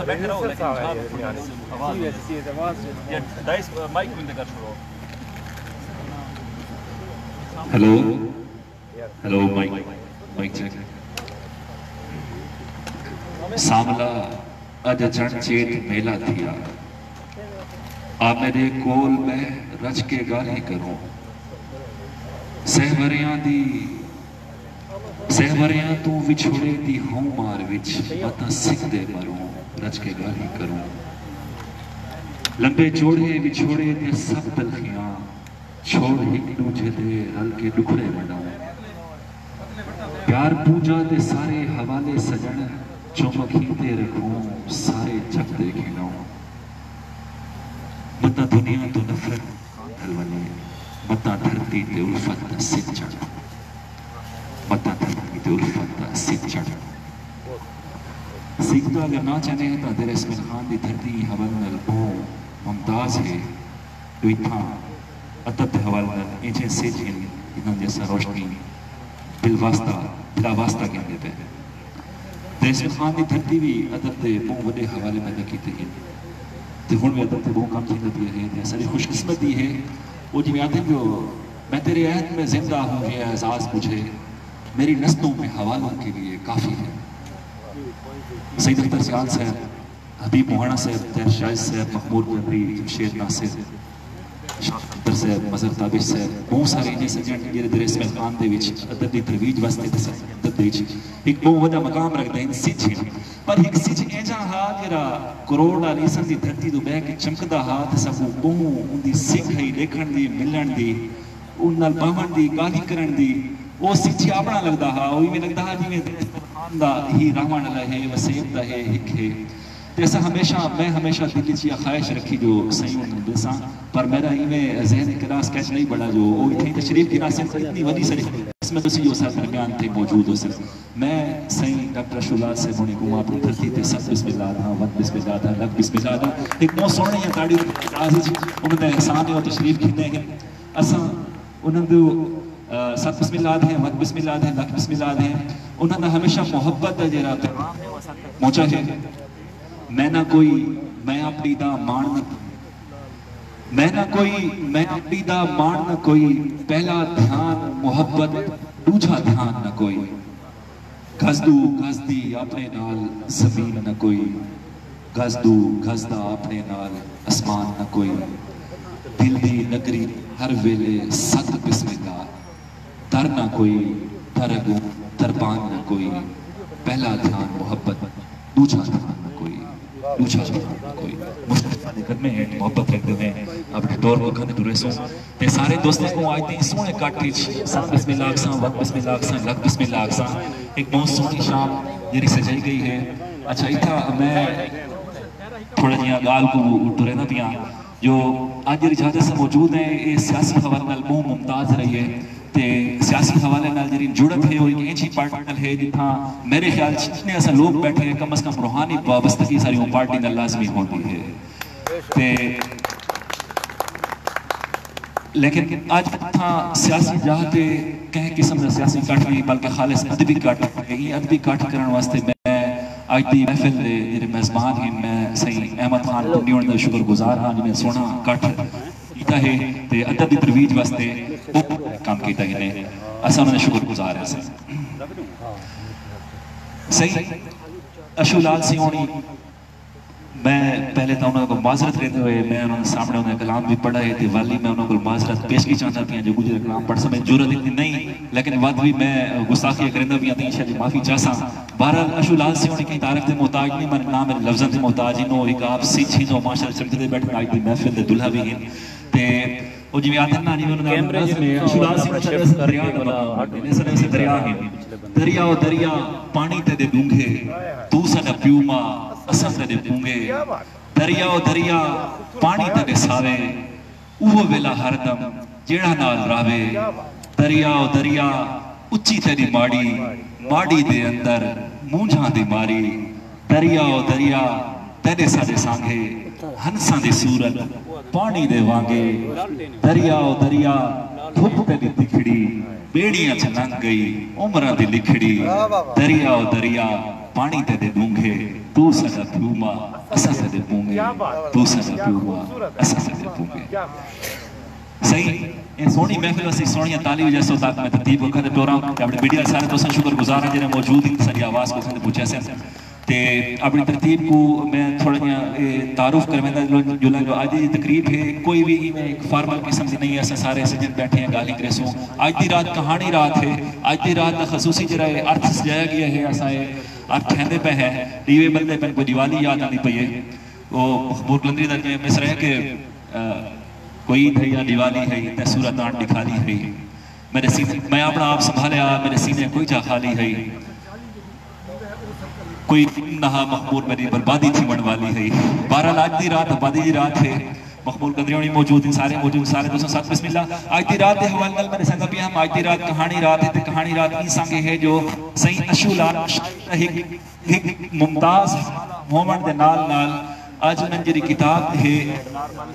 سا بیٹھے رہو لیکن آواز ڈائس مائک بند کر چھوڑو. Hello hello mic mic check. ساملا اج چڑھ چیٹ میلا تھیا آ میرے کول میں رچ کے گالی کروں سہوریاں تو وچھوڑے دی ہوں مار وچ متا سکھ دے مروں رچ کے گالی کروں لمبے چوڑے وچھوڑے دے سب تلخیاں چھوڑ ہک دوجھے دے رل کے ڈکھڑے بڑھاؤں پیار پوجا دے سارے حوالے سجن چمکھیتے رکھوں سارے جگ دے کھلاؤں متا دنیا تو نفرت دھلونے متا دھرتی تے الفت دا سچ چڑھ متا دھرتی تے الفت دا سچ چڑھ سیکھتا اگر نہ چاہنے ہیں تا در اسمل خان دی دھرتی حوال نل بو ممتاز ہے تو اتھا ادب دے حوال نل ایچے سچ ہیں انہاں جیسا روشنی بلا واسطہ کہنے پہ در اسمل خان دی دھرتی بھی ادب دے بو وڈے حوالے پیدا کیتے ہیں تے ہن بھی ادب دے بو کام کیتے ہیں تے ساری خوش قسمتی ہے وہ جی میں آتے ہیں جو میں تیرے عہد میں زندہ ہوں یہ اعزاز مجھے میری نسلوں میں حوالوں کے لیے کافی ہے. سید اختر سیال صاحب حبیب موہانا صاحب تیر شاہد صاحب محمود قدری جمشید ناصر شاہ اختر صاحب مظہر تابش صاحب بہت سارے انہیں سجن جیرے در اسمل خان دے وچ ادب دی ترویج واسطے ادب دے وچ ایک بہت وڈا مقام رکھ دیں سچ ہے پر ایک سچ ایجا ہا جیرا کروڑ لیسن دی دھرتی تو بہ کے چمکدا ہاتھ سکو بہوں ان دی سکھ ہے دیکھن دی ملن دی ان نال باہن دی گالی کرن دی وہ سچی اپنا لگدا ہا وہی میں لگدا ہا جی میں خان دا ہی رحمان اللہ ہے وسیب دا ہے ہک ہے ایسا میں ہمیشہ دلی چیا خواہش رکھی جو سیون دساں پر میرا ہی میں ذہن کلاس کیچ نہیں بڑا جو وہ اتنی تشریف کی ناصر اتنی وڈی سر اس میں تسی جو ساتھ درمیان تھے موجود ہو سر میں سین ڈاکٹر اشولاد سے ہونے کو اپنی دھرتی تے سب بسم اللہ دا وقت بسم اللہ دا لگ بسم اللہ دا ایک بہت سونے ہیں تاڑی عزیز انہوں نے احسان اور تشریف کھنے ہیں اساں انہوں نے سب بسم اللہ دے وقت بسم اللہ دے لگ بسم اللہ دے انہوں نے ہمیشہ محبت دا جیرا پہنچا ہے میں نہ کوئی میں اپنی دا مان نہ کوئی پہلا دھیان محبت دوجھا دھیان نہ کوئی گھزدی اپنے نال زمین نہ کوئی گھزدہ اپنے نال اسمان نہ کوئی دل دی نگری ہر ویلے ست بسم اللہ در نہ کوئی درگو دربان نہ کوئی پہلا دھیان محبت دوجھا دھیان نہ کوئی مشتفانے کرنے ہیں محبت رکھتے ہیں اپنے دور کو کھانے تو رسوں تے سارے دوستوں کو آئیتے ہیں سونے کاٹیچ سات بسم اللہ اکساں وقت بسم اللہ اکساں لگ بسم اللہ اکساں ایک بہت سونی شام جیری سجائی گئی ہے. اچھا اتھا میں تھوڑا جیاں گال کو اٹھو رہنا پیاں جو آج جیری جہاں سے موجود ہیں یہ سیاسی حوالے نال بہت ممتاز رہی ہے تے سیاسی حوالے نال جیری جڑت ہے وہ ایک ایچی پارٹنر ہے جتھا میرے خیال جتنے ایسا لوگ بیٹھے ہیں کم از کم روحانی وابستگی ساری وہ پارٹی نال لازمی ہوتی ہے تے لیکن آج تھا سیاسی جہاں تے کہیں قسم نے سیاسی کٹ نہیں بلکہ خالص ادبی کٹ یہ ادبی کٹ کرنے واسطے میں آج دی محفل دے جیرے میزبان ہیں میں صحیح احمد خان پنڈیون دے شکر گزار ہاں جی میں سونا کٹ کیتا ہے تے ادب دی ترویج واسطے کام کیتا ہے اسا میں شکر گزار ہے صحیح اشولاد سیونی میں پہلے تو انہوں کو معذرت رہتے ہوئے میں انہوں سامنے انہیں کلام بھی پڑھا ہے والی میں انہوں کو معذرت پیش کی چاہتا تھی جو گجرے کلام پڑھ سمیں جورت اتنی نہیں لیکن وقت بھی میں گستاخی کرندہ بھی آتی انشاءاللہ معافی چاہسا. بہرحال اشولاد سے ہونے کی تعریف دے محتاج نہیں میں نام میرے لفظاں دے محتاج انہوں ایک آپ سیچ ہی جو ماشاءاللہ چلتے دے بیٹھے آئی دی محفل دے دلہا بھی ہیں تے وہ جی میں آتے ہیں نا جی انہوں نے اشولاد سے دریا ہیں دریا پانی تے دے ڈونگے تو سا پیوما اساں تے دے پونگے دریا پانی تے دے ساوے اوہ ویلا ہر دم جیڑا نال راوے دریا اچھی تے دی ماڑی دے اندر مونجھاں دی ماری دریا تیرے ساڑے سانگے ہنساں دی صورت پانی دے وانگے دریا دھوپ تے دی تکھڑی بیڑیاں چلنگ گئی عمرہ دی لکھڑی دریا پانی تے دے دونگے تو سدا پیوما اسا تے دے پونگے تو سدا پیوما اسا تے دے پونگے صحیح ان سونی محفل وسی سونی تعلیم جیسے تاک میں ترتیب وقت پروگرام اپنے میڈیا سارے تو سن شکر گزار ہیں جنہیں موجود ہیں ساری آواز کو سن پوچھے سے تے اپنی ترتیب کو میں تھوڑا تعارف کرویں جو آج دی تقریب ہے کوئی بھی ایک فارمل قسم دی نہیں ہے اسے سارے سجن بیٹھے ہیں گالی گریسوں آج دی رات کہانی رات ہے آج دی رات خصوصی جرائے ارتھ سجایا گیا ہے اسائے ارتھ کھیندے پہ ہے ڈیوے بندے پہ کوئی دیوالی یاد آنی پئی ہے وہ مخبور کلندری در کے مصر ہے کہ کوئی عید ہے یا دیوالی ہے تے صورت آن دکھالی ہے میرے سینے میں اپنا آپ سنبھالیا میرے سینے کوئی جا خالی ہے کوئی نہا مخبور میری بربادی تھی من والی ہے بہرحال آج دی رات بربادی دی رات ہے مخبور قدریونی موجود ہیں سارے دوستوں ساتھ بسم اللہ آج دی رات ہے حوال نل میرے سنگا بھی ہم آج دی رات کہانی رات ہے تے کہانی رات کی سانگے ہے جو سہی اشولہ ایک ممتاز مومنٹ دے نال نال آج انہاں جری کتاب ہے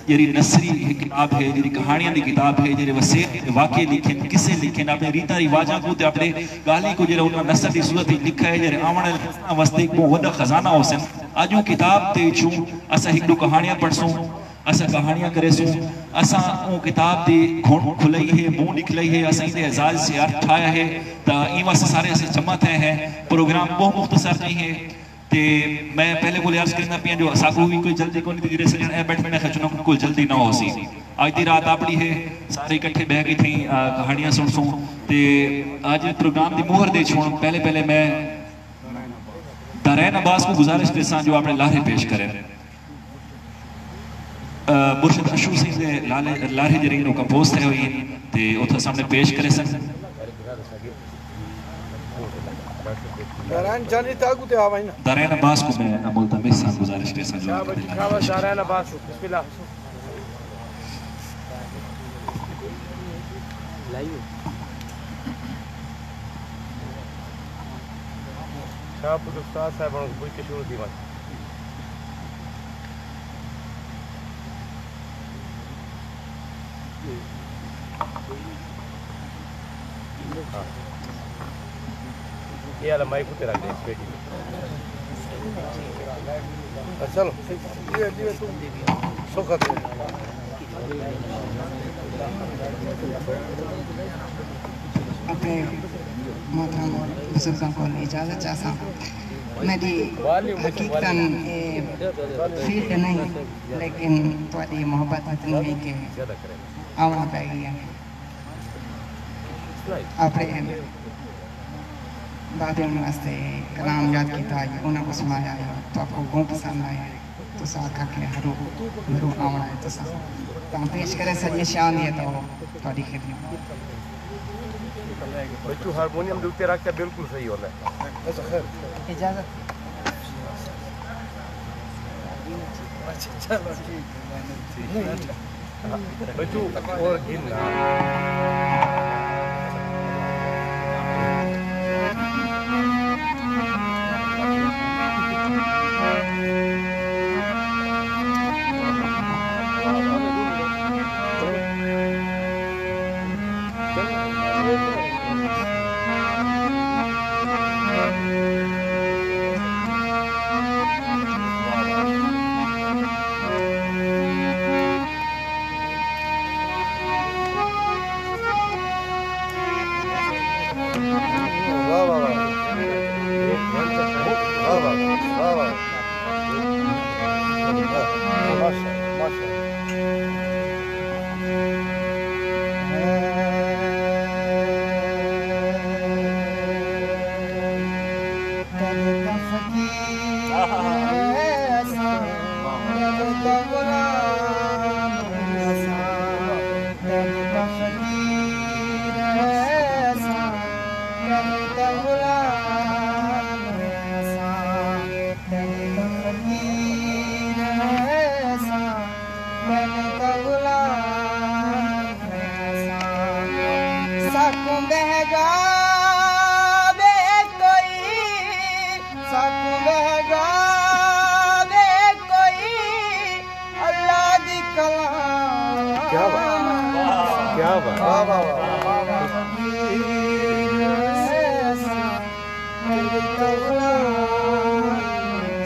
جری نصری کتاب ہے جری کہانیاں دی کتاب ہے جری وسیع واقعے لکھیں کسے لکھیں اپنے ریتا رواجاں کو تے اپنے گالی کو جرے انہاں نصر دی صورت لکھا ہے جرے آمن واسطے ایک بہت وڈا خزانہ ہو سن آج وہ کتاب تے چھوں اسا ایک دو کہانیاں پڑھسوں اسا کہانیاں کرے سوں اسا وہ کتاب دی گھون کھلئی ہے منہ نکلئی ہے اسا دے اعزاز سے ارتھ آیا ہے تا ایواں سے سارے اسے جمع تھے ہیں پروگرام بہت مختصر نہیں ہے تے میں پہلے کو عرض کرنا پیا جو ساکو ہوئی کوئی جلدی کو نہیں جرے سجن اے بیٹھ میں خچنوں کوئی جلدی نہ ہو سی آج دی رات اپنی ہے سارے اکٹھے بہ گئی تھیں کہانیاں سن سوں تے آج پروگرام دی مہر دے چھوڑ پہلے میں دارین عباس کو گزارش کرساں جو اپنے لاہے پیش کرے مرشد اشو سنگھ دے لاہے جرینوں کا پوسٹ ہے ہوئی تے اتھا سامنے پیش کرے سن دارین عباس کو میں ملتمس سان گزارش کے ساتھ دارین عباس بسم اللہ شاہ پتر استاد صاحب کوئی کے شروع دی بات یہ علم مائی کتے رکھ دیں اس بیٹی میں چلو دیوے سوکھت اپنے محترم بزرگوں کو اجازت چاہتا میری حقیقتاً فیلڈ نہیں لیکن تھوڑی محبت اتنی ہے کہ آونا پہ گیا اپنے بعد ان واسطے کلام یاد کیتا ہے انہوں کو سنایا ہے تو آپ کو گوں پسند آیا ہے تو ساتھ کھا کے ہرو آونا ہے تو ساتھ تو ہم پیش کریں سر یہ شان ہے تو تھوڑی خدمت بچو ہارمونیم دوتے رکھتا بالکل صحیح ہونا ہے اجازت بچو اور گننا کیا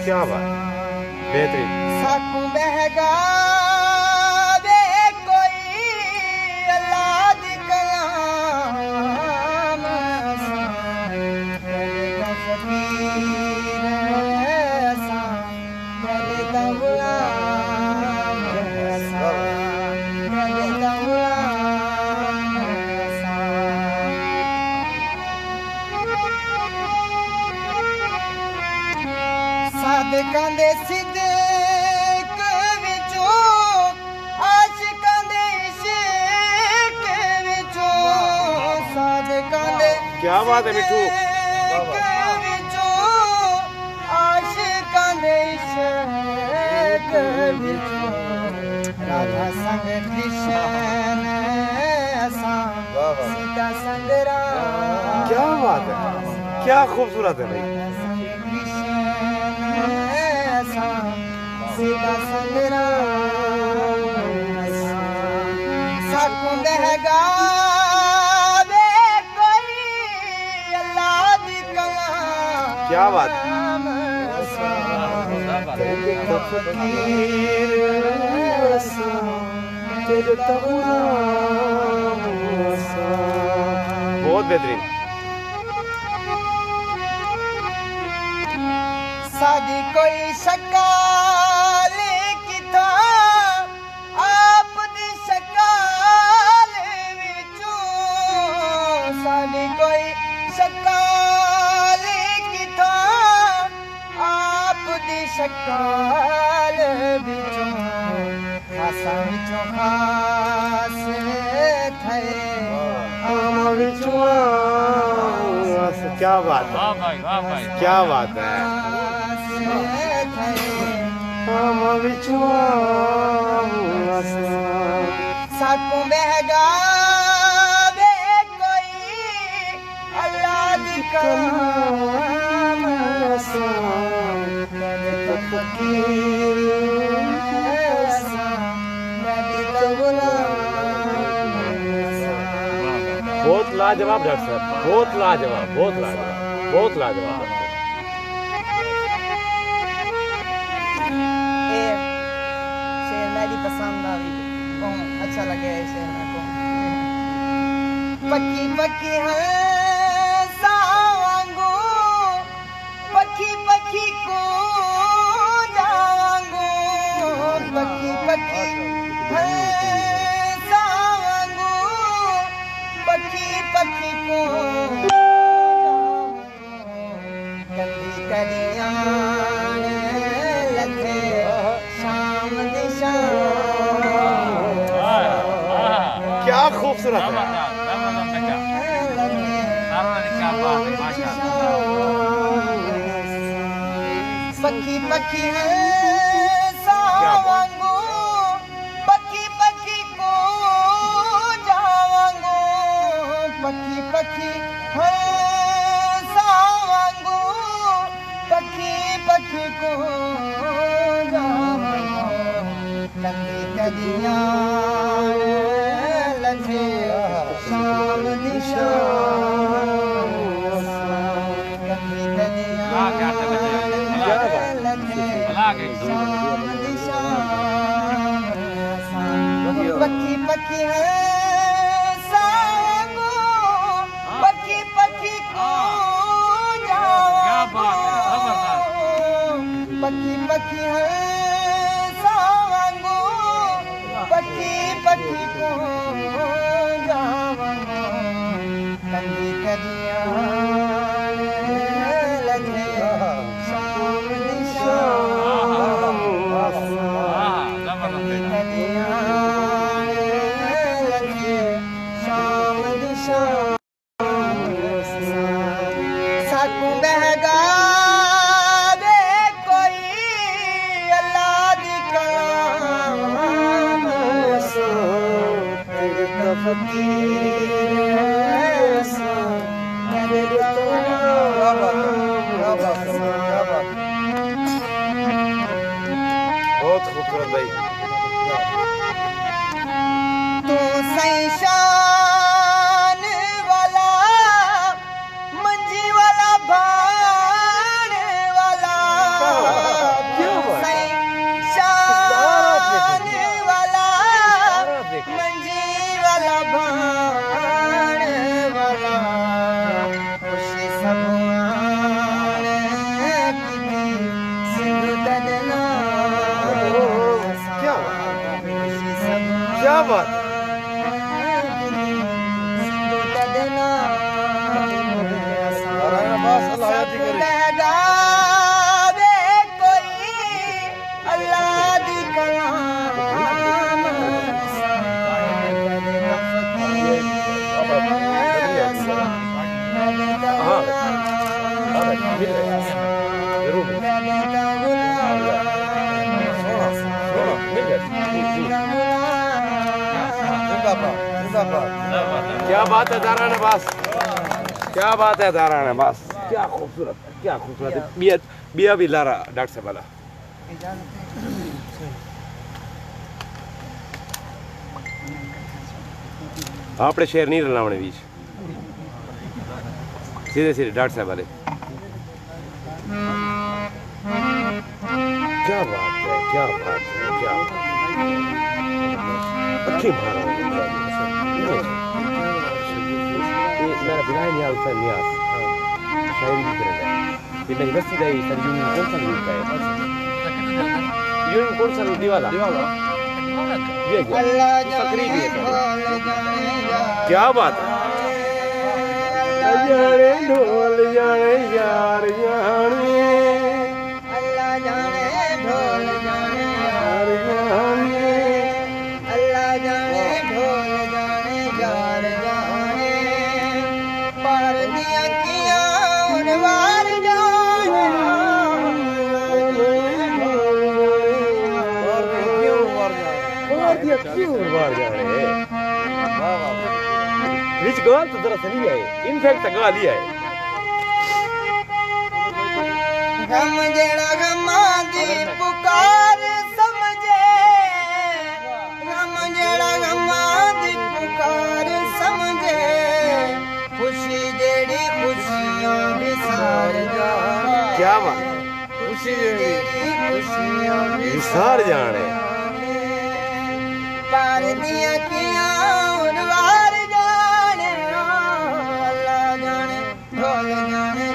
کیا بات بہترین ساکوں بہگا دے کوئی اللہ دی کلام کردا فقیر کردا غلام کردا صادقاں دے صدق وچوں عاشقاں دے عشق وچوں صادقاں دے کیا بات ہے مٹھو صدق وچوں عاشقاں دے عشق وچوں راجا سنگ کرشن اساں سیتا سنگ رام کیا بات ہے کیا خوبصورت ہے بھائی سیتا سنگ رام ساکوں بہگا دے کوئی اللہ دی کلام کیا بات بہت بہترین سادی کوئی شکال کتا آپ دی شکال وچوں سادی کوئی شکال کتا آپ دی شکال وچوں خاصاں وچوں خاص تھے آماں وچوں کیا بات ہے کیا بات ہے ساکوں بہگا دے کوئی اللہ دی کلام کردا فقیر کردا غلام بہت لاجواب ڈاکٹر صاحب بہت لاجواب بہت لاجواب بہت لاجواب شعر میری پسند آئی اچھا لگے شعر میں کو پکی پکی ہنساوانگو پکی پکی کو جاوانگو پکی پکی ہنساوانگو پکی پکی کو گندی کلیاں لگے شام دی شام کیا خوبصورت ہے پکی پکی ہنساوانگو پکی پکی کو جاوانگو پکی پکی ہنساوانگو پکی پکی کو جاوانگو لگی کدیاں لگے شام دی شام لگی کدیاں پکی پکی ہنساوانگو پکی پکی کو جاوانگو پکی پکی ہنساوانگو پکی پکی کو جاوانگو کندی کدیاں لگے شام دی شام کندی کدیاں لگے شام دی شام ساکوں بہگا دے کوئی اللہ دی کلام کردا فقیر کردا کیا بات کیا بات ہے داران عباس کیا بات ہے داران عباس کیا خوبصورت ہے بیا بھی لارا ڈاکٹر صاحب والا اپنے شیر نہیں رلاونے بیچ سیدھے سیدھے ڈاکٹر صاحب والے کیا بات ہے کیا بات ہے کیا اچھی بھارا میرا بلائے نیاز حسین نیاز شاعری بھی کرے گا یہ میری بستی دائی سر یونین کون سا لوٹ کا ہے یونین کون سا لوٹ دیوالا یہ تقریب ہے کیا بات ہے جانے ڈھول جانے یار جانے اللہ جانے ڈھول جانے یار جانے اللہ جانے ڈھول جانے یار جانے پار دیا کیا انوار جانے کیوں انوار جانے وچ گال تو ذرا صحیح ہے انفیکٹ گال ہی ہے غم جڑا غماں دی پکار سمجھے غم جڑا غماں دی پکار سمجھے خوشی جڑی خوشیاں وسار جانے کیا بات خوشی جڑی خوشیاں وسار جانے پار دیا کیا انوار جانے اللہ جانے ڈھول جانے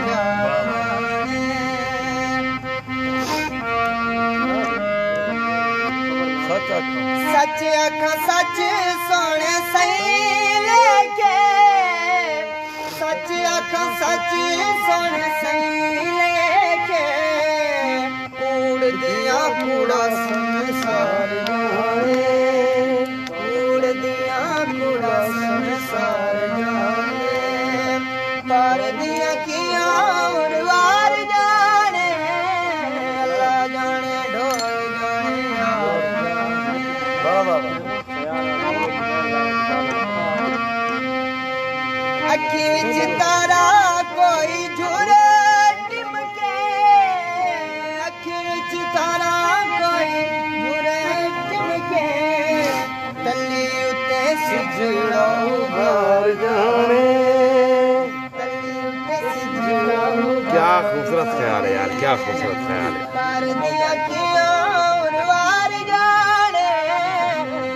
سچ آکھاں سچ سونے سہی لے کے سچ آکھاں سچ سونے سہی لے کے کوڑ دیا کوڑا سنسار جانے کوڑ دیا کوڑا سنسار جانے پار دیا کیا انوار جانے اللہ جانے ڈھول جانے یار اکھی وچ تارا کوئی جھرے ٹم کے اکھی وچ تارا کوئی جھرے ٹم کے تلی اتے سجڑا ابھار جانے تلی اتے سجڑا کیا خوبصورت خیال ہے یار کیا خوبصورت خیال ہے پار دیا کیا انوار جانے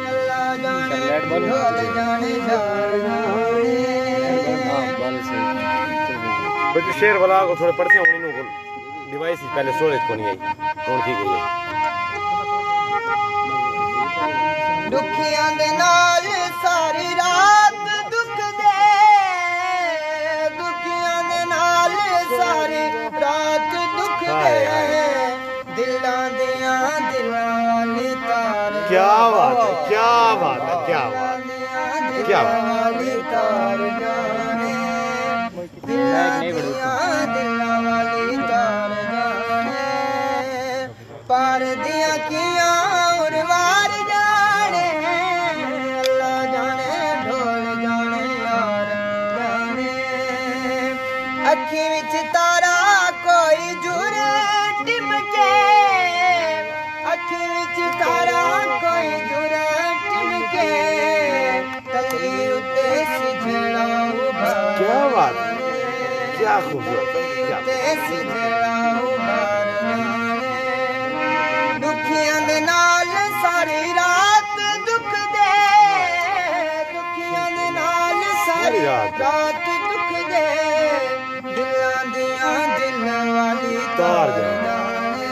اللہ جانے ڈھول جانے یار جانے بچے شیر والا کو تھوڑے پڑھتے ہیں انہوں کو ڈیوائس پہلے سٹوریج کو نہیں آئی کون کی گئی ہے دکھیاں دے نال ساری رات دکھ دے دکھیاں دے نال ساری رات دکھ دے دلاں دیاں دلاں لی تار کیا بات ہے کیا بات ہے کیا بات ہے کیا بات ہے تار جانے دلاں دلاں والی تار جانے پار دیا کیا انوار جانے اللہ جانے ڈھول جانے یار جانے اکھی وچ تارا کوئی جھرے ٹم کے اکھی وچ تارا کوئی جھرے ٹم کے تلی اتے سجڑا ابھار کیا بات کیا خوبصورت دکھیاں دے نال ساری رات دکھ دے دکھیاں دے نال ساری رات دکھ دے دلاں دیاں دل والی تار جانے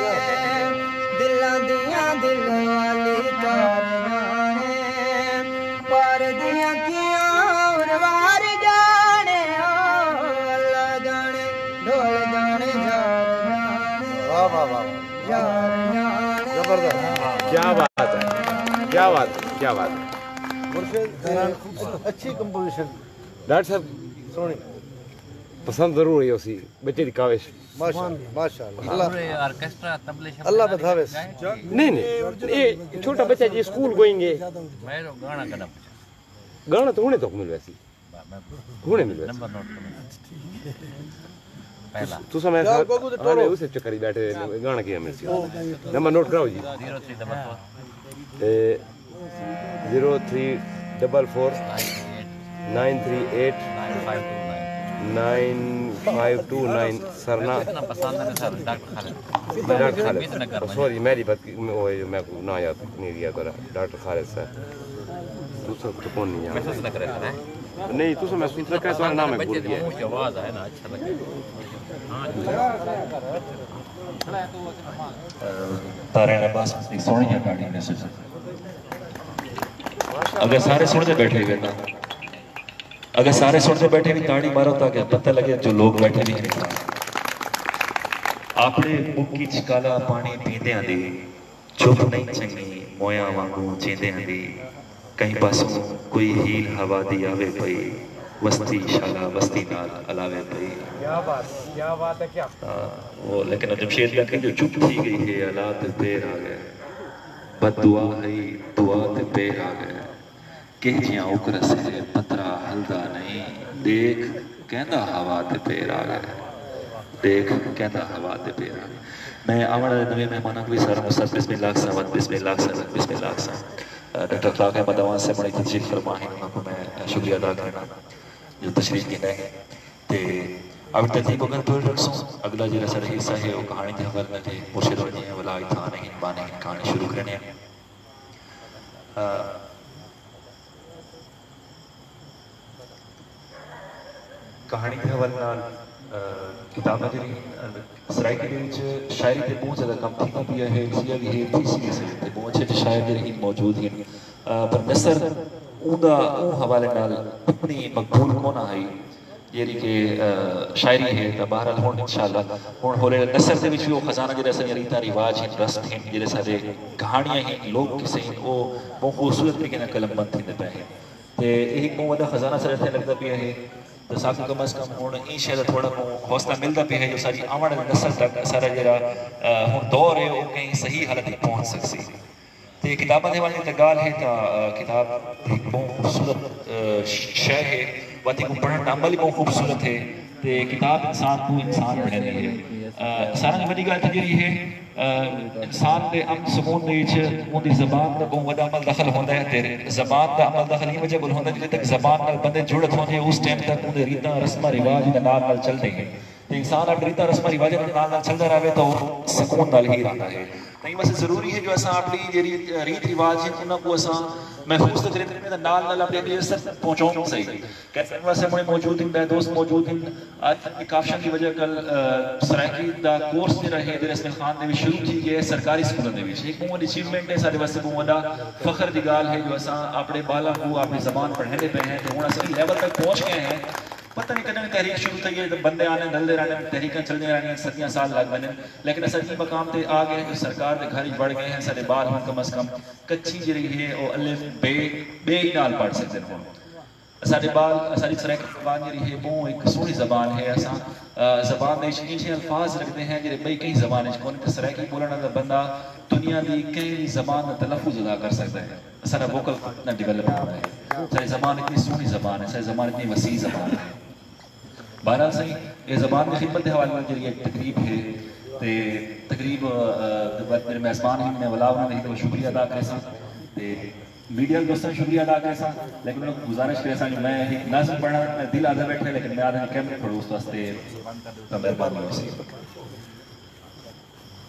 دل والی تار جانے پر دیا کیا اور وار جانے اللہ جانے ڈھول جانے جار جانے یار جانے زبردست کیا بات ہے کیا بات ہے کیا بات ہے اچھی کمپوزیشن ڈاکٹر صاحب سونی پسند ضرور ہے اسی بچے دی کاوش ماشاءاللہ اللہ بدھاوے نہیں نہیں یہ چھوٹا بچہ جی اسکول گوئیں گے گانا تو ہونے تک مل ویسی ہونے مل ویسی تو سمجھ آنے اسے چکری بیٹھے گانا کیا مل سی نمبر نوٹ کراؤ جی 0344 938 9529 سرنا ڈاکٹر خالد سوری میری بات میں نہ یاد نہیں دیا تھا ڈاکٹر خالد صاحب دوسرا تو کون نہیں یاد نہیں تو میں سن رکھا ہے تمہارا نام ہے بھول گیا تارے عباس ایک سونی ہے گاڑی میں سے اگر سارے سنتے بیٹھے ہوئے نا اگر سارے سنتے بیٹھے ہوئے تاڑی مارو تاکہ پتہ لگے جو لوگ بیٹھے بھی ہیں اپنے مکی چکالا پانی پیندے ہیں دی چپ نہیں چنگی مویاں وانگوں چیندے ہیں دی کہیں پاسوں کوئی ہیل ہوا دی آوے پئی وستی شالا وستی نال علاوے پئی کیا بات ہے کیا وہ لیکن جمشید کا کہ جو چپ تھی گئی ہے حالات پیر آ گئے بد دعا ہے دعا تے پیر آ گئے کہ جیاں اوکر سے پترا ہلدا نہیں دیکھ کہندا ہوا تے پیر آ گئے دیکھ کہندا ہوا تے پیر آ گئے میں آمڑ نوے مہمانوں کو بھی سارا مستد بسم اللہ کے ساتھ بسم اللہ کے ساتھ بسم اللہ کے ساتھ ڈاکٹر اخلاق احمد اوان سے بڑی تشریف فرمائیں انہوں کو میں شکریہ ادا کرنا جو تشریف دینا ہے تے اب ترتیب اگر پھر رکھسوں اگلا جو رسا رہی حصہ ہے وہ کہانی تھے حوال میں تھے مرشد ہونے ہیں ولا اتھان ہیں بانے ہیں کہانی شروع کرنے ہیں کہانی تھے حوال نال کتابیں جو سرائی کے لیے شاعری تے بہت زیادہ کم تھی بھی ہے سیا بھی ہے تھی سی سے تے بہت اچھے شاعر جو رہی موجود ہیں پر نثر اوندا اون حوالے نال اتنی مقبول کون آئی یہ کہ شاعری ہے تو بہرحال ہون انشاءاللہ ہون ہو رہے نثر دے وچ وہ خزانہ جڑا سا ریتا رواج ہیں رسم ہیں جڑے سارے کہانیاں ہیں لوگ کسے ہیں وہ بہت خوبصورت طریقے نال قلم بند تھیندے پئے ہیں تے ایک بہت وڈا خزانہ سر تے لگدا پیا ہے تو ساکو کم از کم ہوں این شاید تھوڑا حوصلہ ملتا پہ ہے جو ساری آمڑ نسل تک سارا جڑا ہوں دور ہے وہ کہیں صحیح حالت تک پہنچ سکسی تو کتاباں دے والی تگال ہے تو کتاب ایک بہت خوبصورت شے ہے واتی کو پڑھنا عمل بہت خوبصورت ہے تو کتاب انسان کو انسان بڑھنے دی ہے سارا بڑی گل تجری ہے انسان دے امن سکون دے وچ اون دی زبان دا بہت وڈا عمل دخل ہوندا ہے تے زبان دا عمل دخل یہ وجہ گل ہوندا جدے تک زبان نال بندے جڑت ہوندے اس ٹائم تک اون دے ریتاں رسماں رواج دے نال چلدے ہیں تے انسان اگر ریتاں رسماں رواج دے نال چلدا رہے تو سکون نال ہی رہندا ہے نہیں بس ضروری ہے جو اساں اپنی جڑی ریت رواج ہیں انہاں کو اساں محفوظ تے کرنے میں نال نال اپنے اگلے سر پہنچاؤں صحیح کہتے ہیں واسے بڑے موجود ہیں بے دوست موجود ہیں آج کافشن کی وجہ کل سرائکی دا کورس دے رہے دے رسم خان دے بھی شروع کی گئے سرکاری سکولوں دے بھی ایک بہت اچیومنٹ ہے سارے واسے بہت فخر دی گال ہے جو اساں اپنے بالا کو اپنی زبان پڑھنے پہ ہیں تو ہن اسی لیول تک پہنچ گئے ہیں پتہ نہیں کدھر تحریک شروع تھی ہے بندے آنے نلدے رہنے تحریکاں چلنے رہنے صدیاں سال لگ بنے لیکن اصل یہ مقام تے آ گئے جو سرکار دے گھر بڑھ گئے ہیں سارے بال ہوں کم از کم کچی جڑی ہے وہ الف بے نال پڑھ سکتے ہیں سارے بال ساری سرائک زبان جڑی ہے وہ ایک سونی زبان ہے اساں زبان دے ایچے الفاظ رکھتے ہیں جڑے بئی کئی زبان کون سرائکی بولنا دا بندہ دنیا دی کئی زبان دا تلفظ ادا کر سکتا ہے سارا ووکل اتنا ڈیولپ ہوتا ہے ساری زبان اتنی سونی زبان ہے ساری زبان اتنی وسیع زبان ہے بہرحال صحیح یہ زبان کی خدمت کے حوالے میں ایک تقریب ہے تے تقریب میرے میزبان ہیں میں ولا انہوں نے تو شکریہ ادا کرے سا تے میڈیا کے دوستوں شکریہ ادا کرے سا لیکن انہوں نے گزارش کرے سا جو میں ایک نظم پڑھنا میں دل آدھا بیٹھے لیکن میں آدھا کیمرے پڑھوں اس واسطے مہربانی ہو سی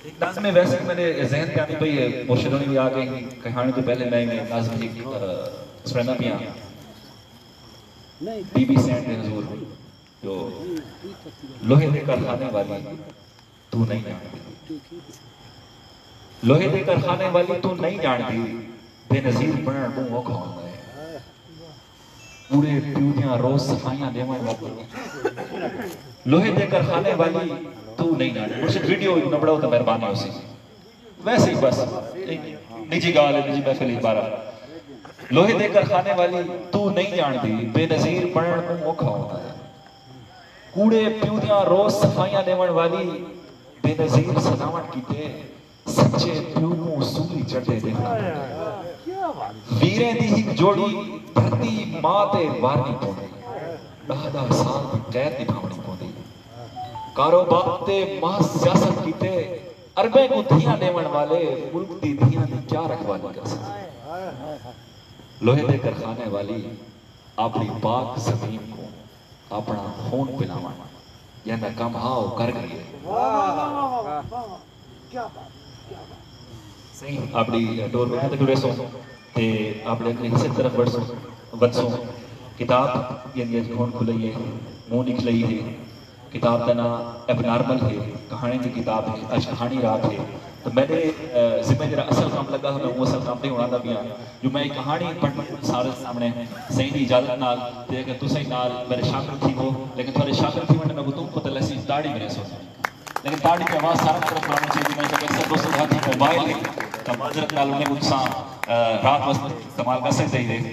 ایک نظم میں ویسے میں نے ذہن پہ آنی پئی ہے مرشدوں نے بھی آ گئی کہانی تو پہلے میں نظم ایک سپرنا پیا بی بی سینڈ دے حضور جو لوہے دے کارخانے والی تو نہیں جانتی لوہے دے کارخانے والی تو نہیں جانتی بے نظیر بنن منہ اوکھا ہوندا ہے پورے پیودیاں روز صفائیاں دیوان والی لوہے دے کارخانے والی تو نہیں جانتی مرشد ویڈیو نہ بڑھاؤ تو مہربانی ہو سی ویسے ہی بس نجی گال ہے نجی محفل بارہ لوہے دے کارخانے والی تو نہیں جانتی بے نظیر بنن منہ اوکھا ہوندا ہے کوڑے پیودیاں روز صفائیاں دیوان والی بے نظیر سجاوٹ کیتے سچے پیو کو سولی چڑھتے دیکھنا ویرے دی ایک جوڑی دھرتی ماں تے وارنی پوندی 10 سال دی قید نبھاونی پوندی کاروبار تے ماں سیاست کیتے اربے کو دھیاں دیون والے ملک دی دھیاں دی کیا رکھوالی کر سکتے لوہے دے کارخانے والی اپنی پاک زمین کو اپنا خون پلاوان یہ کام ہاؤ کر گئی صحیح اپنی ڈور میں تک جڑے سو تے اپنے حصے طرف ورسو کتاب یعنی کھون کھلئی ہے منہ نکلئی ہے کتاب کا نام ایب نارمل ہے کہانی کی کتاب ہے آج کہانی رات ہے تو میں نے ذمہ میرا اصل کام لگا ہے میں وہ اصل کام نہیں ہونا بھی آیا جو میں کہانی پڑھنا سارے سامنے صحیح دی اجازت نال تے کہ تو صحیح نال میرے شاکر تھی ہو لیکن تھوڑے شاکر تھی میں کو تم کو تلسی داڑھی میرے سو لیکن داڑھی کی آواز سارا طرف پڑھنا چاہیے میں کہ اکثر دوستوں ہاتھ موبائل ہے تو معذرت نال انہیں مجھ سے رات وقت استعمال کر سکتے ہی دے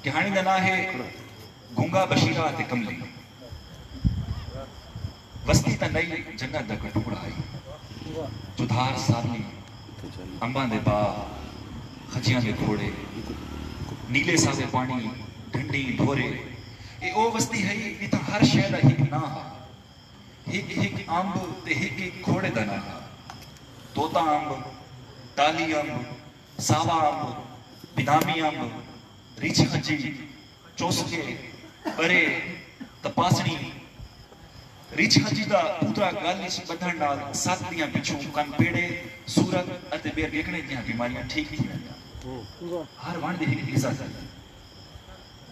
کہانی کا نام ہے گونگا بشیرہ تے کملی وسطی تا نئی جنت دا ٹکڑا آئی چودھار سالی امباں دے باغ خجیاں دے گھوڑے نیلے سازے پانی ڈھنڈی ڈھورے اے او وسطی ہے جتھاں ہر شے دا ہک نا ہک امب تے ہک گھوڑے دا نا طوطا امب ٹالی امب ساوا امب بدامی امب ریچھ خجی چوسکے برے تپاسنی ریچھ خجی دا پوترا گالیش بدھن نال سات دیاں پچھوں کن پیڑے سورت اتے بیر گیکنے دیاں بیماریاں ٹھیک تھی ہر وان دی ہک عزت ہے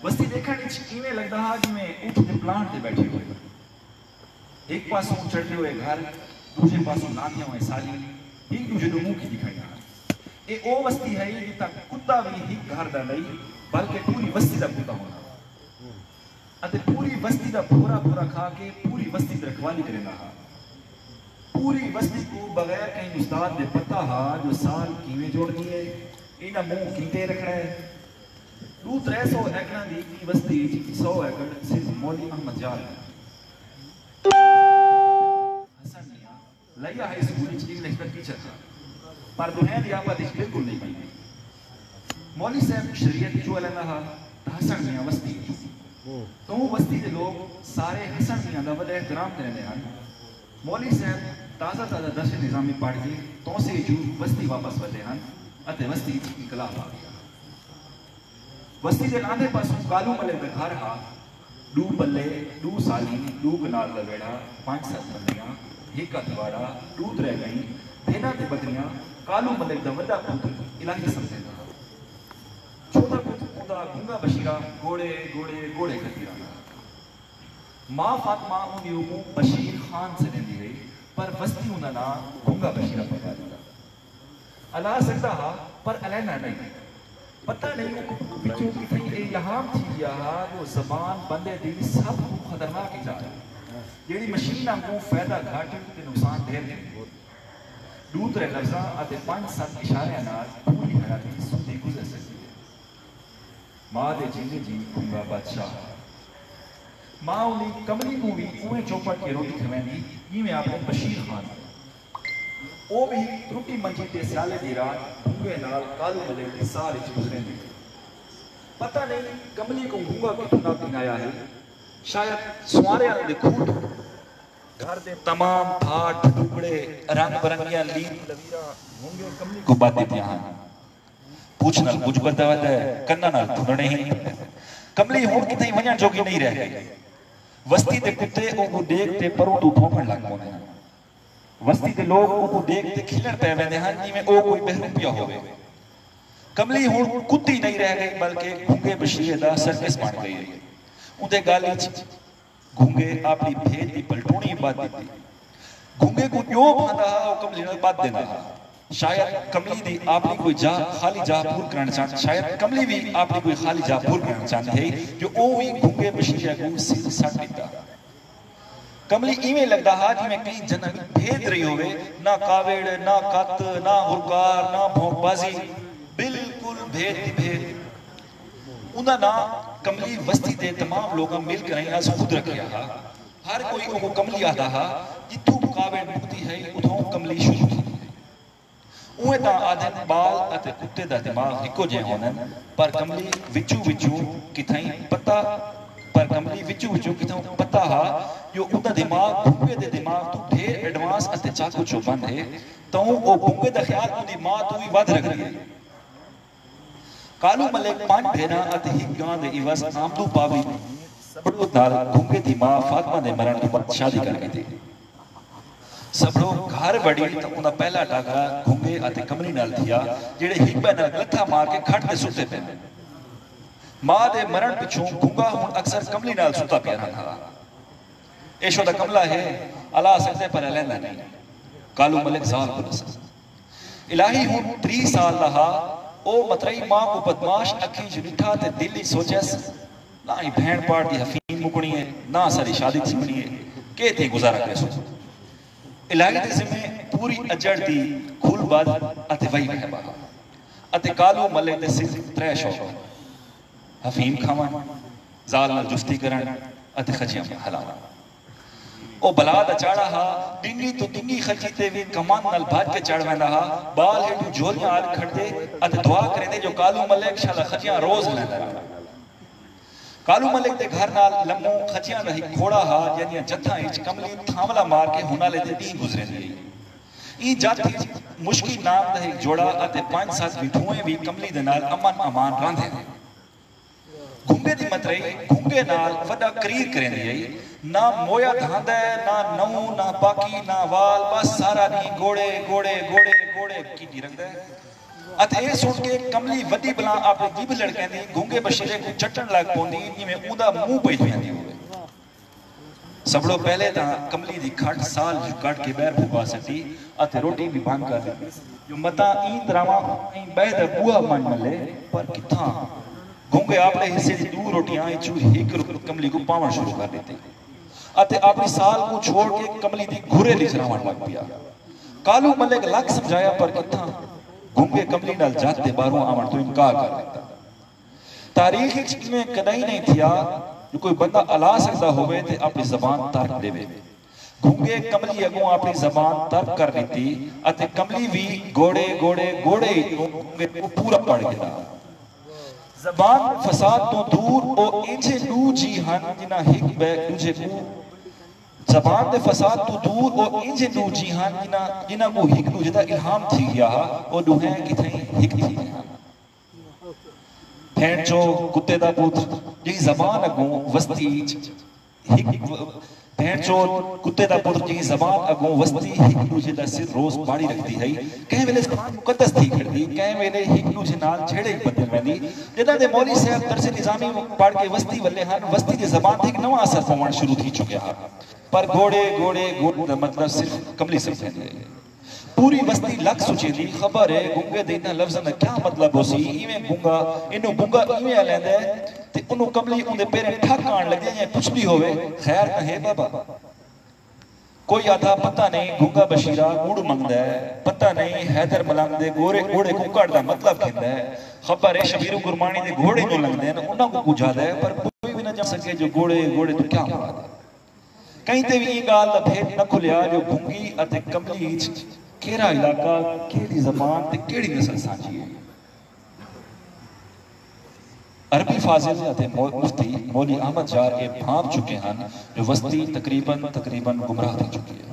بستی دیکھا نیچ ایویں لگتا ہا کہ میں اٹھ دے پلانٹ دے بیٹھے ہوئے ایک پاسوں چڑھتے ہوئے گھر دوسرے پاسوں نانیاں ہوئے سالی ایک دوسرے دو منہ کی دکھائی اے او وستی ہے یہ تا کتا بھی ہی گھر دا نہیں بلکہ پوری وستی دا کتا ہونا اتے پوری وستی دا بھورا بھورا کھا کے پوری وستی دا رکھوالی کرے رہا پوری وستی کو بغیر کہیں استاد دے پتہ ہا جو سال کیویں جوڑ دیے اینا منہ کیتے رکھ رہے 200-300 ایکڑاں دی کی وستی 100 ایکڑ صرف مولی احمد جان حسن میاں لیا ہے اسکول چ انگلش کا ٹیچر تھا پر دنیا دی آباد اس بالکل نہیں پائی مولوی صاحب شریعت جو علیہ رہا حسن میاں وسطی تو وسطی دے لوگ سارے حسن میاں دا بڑا احترام کرنے ہیں مولوی صاحب تازہ درس نظامی پڑھ کے تو سے جو وسطی واپس ودے ہیں اتے وسطی انقلاب آ گیا وسطی دے لاندے پاسوں کالو ملے دے گھر ہا 2 پلے 2 سالی 2 کنال دا ویڑا 5-7 بندیاں ایک اتواڑا 2-3 گئیں بھیڑا تے بکریاں کالو ملک دا وڈا پوتر الہی سمجھے گا چھوٹا پوتر پودا گونگا بشیرہ گوڑے گوڑے گوڑے کرتی رہا ماں فاطمہ انہی اوپو بشیر خان سے دیندی گئی پر وسطی انہا نا گونگا بشیرہ پکا دیتا اللہ سکتا ہا پر علینا نہیں پتہ نہیں بچوں کی تھی الہام تھی گیا ہا وہ زبان بندے دل سب کو خطرناک جا رہا جیڑی مشین کو فائدہ گھاٹ تے نقصان دیر گئی دوسرے لفظاں آتے 5-7 اشارے نال پوری حیاتی سودی گزر سکتی ہے ماں دے جینے جی گونگا بادشاہ ماں انہیں کملی کو بھی اوے چوپٹ کے روٹی کھویندی یہ میں آپ نے بشیر خان او بھی روٹی منجی تے سیالے دی رات گونگے نال کالو ملے کے سارے گزرے دی پتہ نہیں کملی کو گونگا کتنا پنایا ہے شاید سوارے دے کھوٹ گھر دے تمام پھاٹ ٹکڑے رنگ برنگیاں لیپ لویرا گونگے کملی کو باتیں پیا ہیں پوچھنا کچھ بتاوت ہے کننا نہ تھڑنے ہی کملی ہون کی تھی ونجن جوگی نہیں رہ گئی وسطی دے کتے کو دیکھتے پروں تو بھوکن لگ مونے ہیں وسطی دے لوگ کو دیکھتے کھلن پہ ویندے ہیں جی میں او کوئی بہروں پیا ہوئے کملی ہون کتی نہیں رہ گئی بلکہ گھنگے بشیر دا سرکس بان گئی ہے اندے گالی گھونگے اپنی بھید دی پلٹونی بات دیتی گھونگے کو جو بھاندا ہا وہ کملی نال بات دینا ہا شاید کملی دی اپنی کوئی جا خالی جا پور کرنا چاہتا شاید کملی بھی اپنی کوئی خالی جا پور کرنا چاہتا ہے جو اوہی گھونگے بشیرہ کو سیدھ سٹ دیتا کملی ایمیں لگتا ہا کہ میں کہیں جنہ بھید رہی ہوئے نہ کاوڑ نہ کت نہ ہرکار نہ بھونک بازی بالکل بھید دی بھید انہاں نا کملی وستی دے تمام لوگاں مل کر ہیں از خود رکھیا ہا ہر کوئی کو کملی آتا ہا جتوں کاوڑ بھوکتی ہے اتھوں کملی شروع کی اوہ تا آدھن بال اتے کتے دا دماغ ہکو جے ہونن پر کملی وچو وچو کتھائیں پتا پر کملی وچو وچو کتھائیں پتا ہا جو اندہ دماغ بھونگے دے دماغ تو ڈھیر ایڈوانس اتے چاکو چو بند ہے تو وہ بھونگے دا خیال اندی ماں تو ہی ود رکھ رہی ہے کالو ملک پانچ بھینا اتے ہک گاں دے ایواز آمدو پاوی سبڑو نال بھونگے دی ماں فاطمہ دے مرن کے بعد شادی کر گئی تھی سبڑو گھر بڑی تو انہا پہلا ٹاکرا گھونگے آتے کملی نال دیا جیڑے ہک بے نال لتھا مار کے کھٹ دے سوتے پہ ماں دے مرن پچھوں گھونگا ہون اکثر کملی نال سوتا پہ رہا تھا ایشو دا کملہ ہے اللہ سکتے پر علیندہ نہیں کالو ملک زال بلسا الہی ہون 3 سال رہا او مطرعی ماں کو بدماش اکھیں جنٹھا تے دلی سوچیس نہ ہی بھین پاڑ دی حفیم مکڑی ہے نہ ساری شادی چمڑی ہے کہ تھی گزارا کرے سو الہی دے زمیں پوری اجڑ دی کھول بعد اتے وہی بہبا اتے کالو ملک دے صرف 3 شوق حفیم کھاون زال نال جفتی کرن اتے خجیاں حلانا او بلا دا چاڑا ہا ڈنگی تو ڈنگی خجی تے بھی کمان نال بھاج کے چڑھ ویندا ہا بال ہیٹو جولیاں آل کھڑتے اتے دعا کرے دے جو کالو ملک شالا خجیاں روز لیندا کالو ملک دے گھر نال لمو خجیاں دا ہی کھوڑا ہا یعنی جتھاں اچ کملی تھاملا مار کے ہونا لے دے دین گزرے دی ای جاتی مشکی نام دا ایک جوڑا اتے 5-7 ویٹھوئیں بھی کملی دے نال امن امان راندھے ہیں گھونگے دی مطرعی گھونگے نال وڈا قریر کریں دی نہ مویا دھاندہ ہے نہ نو نہ باقی نہ وال بس سارا نہیں گوڑے گوڑے گوڑے گوڑے کی دی رکھ دے اتے اے سن کے کملی وڈی بلان آپ نے جیب لڑکیں دی گھونگے بشیرے کو چٹن لگ پوندی انہی میں اوندا مو پہ دویاں دی ہوئے سبڑو پہلے تا کملی دی کھٹ سال جو کٹ کے بیر بھوگا سکتی اتے روٹی بھی بان کر دی جو متا این دراما این بید بوہ من ملے پر کتھاں گھونگے آپ نے حصے دی 2 روٹیاں چوری ایک کملی کو پاون شروع کر دیتے اتے اپنی سال کو چھوڑ کے کملی دی گھرے لکھراوان لگ پیا کالو ملک لگ سمجھایا پر کتھاں گھونگے کملی نال جاتے باروں آمن تو انکار کر لیتا تاریخ ایک میں کدائی نہیں تھیا جو کوئی بندہ علا سکتا ہوئے تھے اپنی زبان ترک دے وے گھونگے کملی اگوں اپنی زبان ترک کر لیتی اتے کملی بھی گوڑے گوڑے گوڑے گھونگے کو پورا پڑ گیا زبان فساد تو دور او انجھے نو جی ہن جنہ ہک بے کجھے کو زبان دے فساد تو دور او انجھے نو جی ہن جنہ کو ہک نو جدہ الہام تھی گیا او دوہیں کتھیں ہک تھی گیا پھینٹ جو کتے دا پوتر جی زبان اگوں وستی پھینٹ جو کتے دا پوتر جی زبان اگوں وستی ہک نو جدہ سر روز باڑی رکھ دی ہے کہیں ویلے زبان مقدس تھی کر دی کہیں ویلے ہک نو جنال جھڑے ہی بدل میں دی جدہ دے مولی صاحب طرز نظامی پاڑ کے وستی والے ہن وستی دے زبان تھی نوہ اثر پوان شروع تھی چکے ہاں پر گوڑے گوڑے گوڑے مطلب صرف کملی سے پھیلے پوری وستی لگ سوچے دی خبر ہے گنگے دینا لفظاں کیا مطلب ہو سی ایویں گنگا انہوں گنگا ایویں لیندے تے انہوں کملی اندے پیرے ٹھک آن لگے یا کچھ بھی ہوئے خیر نہ ہے بابا کوئی آدھا پتہ نہیں گنگا بشیرہ گوڑ منگدہ ہے پتہ نہیں حیدر ملنگ دے گوڑے گوڑے کو کڑ دا مطلب کھندہ ہے خبر ہے شبیر گرمانی دے گوڑے جو لنگ دے انہوں کو کچھ آدھا ہے پر کوئی بھی نہ جا سکے جو گوڑے گوڑے تو کیا مراد ہے کہیں تے بھی یہ گال بھیٹ نہ کھلیا جو گھنگی اتے کملی کیڑا علاقہ کیڑی زبان تے کیڑی نسل سانچی ہے عربی فاضل اتے مفتی مولی احمد جار کے بھانپ چکے ہیں جو وسطی تقریباً گمراہ دے چکی ہے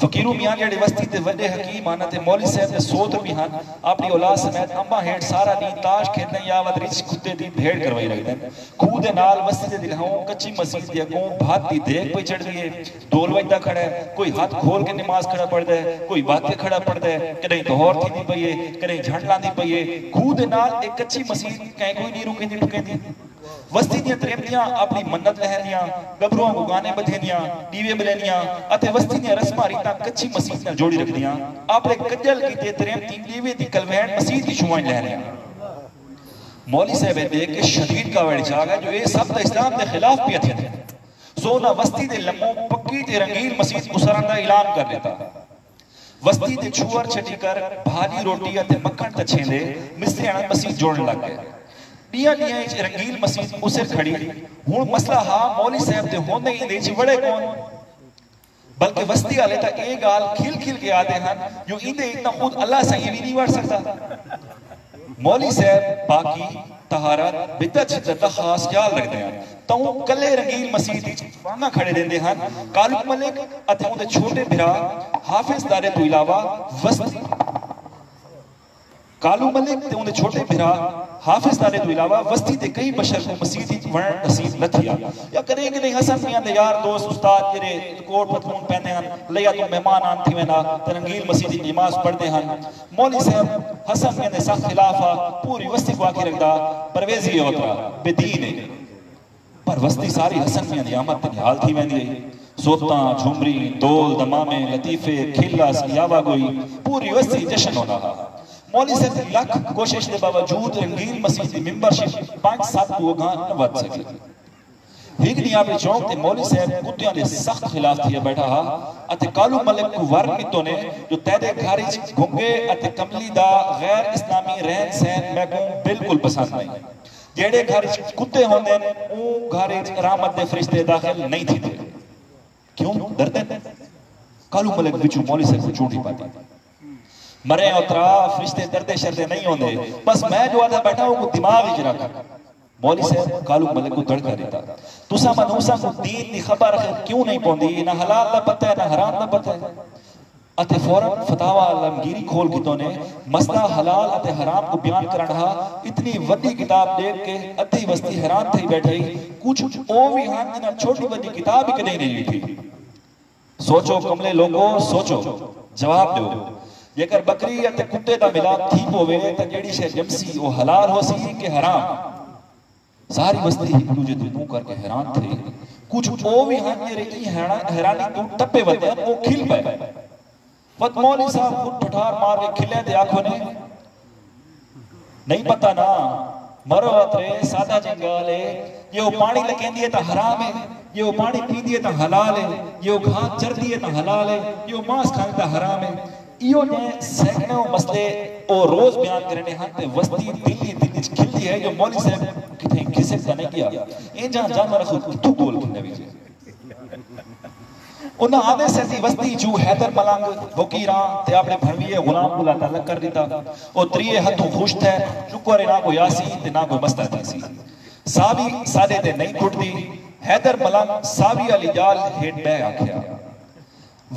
فقیرو میاں جڑے وسطی تے وڈے حکیم آنا تے مولی صاحب نے سوت بھی ہن اپنی اولاد سمیت امبا ہیٹ سارا دین تاش کھیلنے یا ود رچ کتے دی بھیڑ کروائی رکھ دیں خود نال وسطی دے دلہوں کچی مسجد دی اگوں بھات دی دیکھ پہ چڑھ دیئے دول وجدہ کھڑا ہے کوئی ہاتھ کھول کے نماز کھڑا پڑھ دے کوئی بات کے کھڑا پڑھ دے کدہیں دہور تھی دی پئیے کدہیں جھنڈ لاندی پئیے خود نال ایک کچی مسجد کہیں کوئی نہیں رکیں دی وسطی دیاں تریمتیاں اپنی منت لہندیاں گبروਆਂ کو گانے بدھیندیاں دیوے بلینیاں اتے وسطی دیاں رسماں ریتاں کچی مسیح نال جوڑی رکھدیاں اپنے کجل کیتے تریمتی دیوے دی کلوین مسیح دی شوائیں لہندیاں مولوی صاحب دیکھ کے شدید کا وڑ جاگا جو یہ سب دا اسلام دے خلاف بھی تھے سونا وسطی دے لموں پکی تے رنگین مسیح اسران دا اعلان کر لیتا وسطی دے چھوار چھٹی کر بھالی روٹی تے مکھن تے چھیندے مصریاں مسیح جوڑن لگ گئے ڈیاں ڈیاں وچ رنگین مسیح اسے کھڑی ہن مسئلہ ہا مولوی صاحب دے ہوندے ہی دے وڑے کون بلکہ وسطی والے تا ایک گال کھل کھل کے آتے ہیں جو ایندے اتنا خود اللہ سے یہ بھی نہیں وڑ سکتا مولوی صاحب پاکی طہارت بدعت شدت دا خاص خیال رکھتے ہیں تو کلے رنگین مسیح دی وانا کھڑے رہندے ہیں کالو ملک اتے اون دے چھوٹے بھرا حافظ دارے تو علاوہ وسطی کالو ملک تے اون دے چھوٹے بھرا حافظ دارے تو علاوہ وسطی تے کئی بشر کو مسیح دی ورن نصیب نہ تھیا یا کریں کہ نہیں حسن میاں دے یار دوست استاد جڑے کوٹ پتلون پہنے ہیں لیا تو مہمان آن تھی وینا تے رنگین مسیح دی نماز پڑھتے ہیں مولوی صاحب حسن میاں دے سخت خلافہ پوری وسطی کو آکی رکھدا پرویزی ہوتا بے دین ہے پر وسطی ساری حسن میاں دی آمد تے حال تھی ویندی ہے سوتاں جھمری دول دمامے لطیفے کھلا سیاوا گوئی پوری وسطی جشن ہو رہا مولوی صاحب لکھ کوشش دے باوجود رنگین مسیح دی ممبرشپ 5-7 کو گاں نہ ود سکی ہیک نہیں آپ چونک تے مولوی صاحب کتیاں دے سخت خلاف تھی بیٹھا ہا اتے کالو ملک کو ورنیتوں نے جو تیدے گھارج گھنگے اتے کملی دا غیر اسلامی رہن سین میں کو بالکل پسند نہیں جیڑے گھارج کتے ہوندے اون گھارج رحمت دے فرشتے داخل نہیں تھی دے کیوں ڈرتے کالو ملک بچو مولوی صاحب کو چونٹی پاتی مرے اترا فرشتے دردے شردے نہیں ہوندے بس میں جو آدھا بیٹھا ہوں کو دماغ ہی رکھا مولوی صاحب کالو ملک کو دڑکا دیتا تسا منوسا کو دین دی خبر کیوں نہیں پوندی نہ حلال دا پتہ ہے نہ حرام دا پتہ ہے اتے فوراں فتاوا علمگیری کھول کی تو نے مسئلہ حلال اتے حرام کو بیان کرنا اتنی وڈی کتاب دیکھ کے ادھی وسطی حیران تھی بیٹھے کچھ او بھی ہاں جنہ چھوٹی وڈی کتاب ہی کدے نہیں تھی سوچو کملے لوگوں سوچو جواب دو یہ کر بکری یا تے کتے دا ملاب تھی پوے تا جیڑی شے جمسی وہ حلال ہو سی کہ حرام ساری وسطی ایک دوجہ دو کر کے حیران تھے کچھ او بھی ہاں یہ رہی حیرانی تو ٹپے ودے ہیں وہ کھل پائے وقت مولوی صاحب خود ٹھٹار مار کے کھلے دے آنکھوں نے نہیں پتا نا مرو اترے سادہ جنگالے یہ وہ پانی لکین دیئے تا حرام ہے یہ وہ پانی پی دیئے تا حلال ہے یہ وہ گھاں چر دیئے تا حلال ہے یہ وہ ماس کھانے تا حرام ہے ایو نے سیکنوں مسئلے او روز بیان کرنے ہاں تے وسطی دلی کھلتی ہے جو مولوی صاحب کتنے کسے کا نہیں کیا این جہاں جانور خود کتو بول کی نبی جی انہاں آدھے سے تھی وسطی جو حیدر ملنگ وکیران تے اپنے بھرویے غلام کو تعلق کر دیتا او تریے ہتھوں خوش تھے شکر نہ کوئی آسی تے نہ کوئی مستہ تھی ساوی سادے تے نہیں کھٹ دی حیدر ملنگ ساوی علی جال ہیٹ بے آکھیا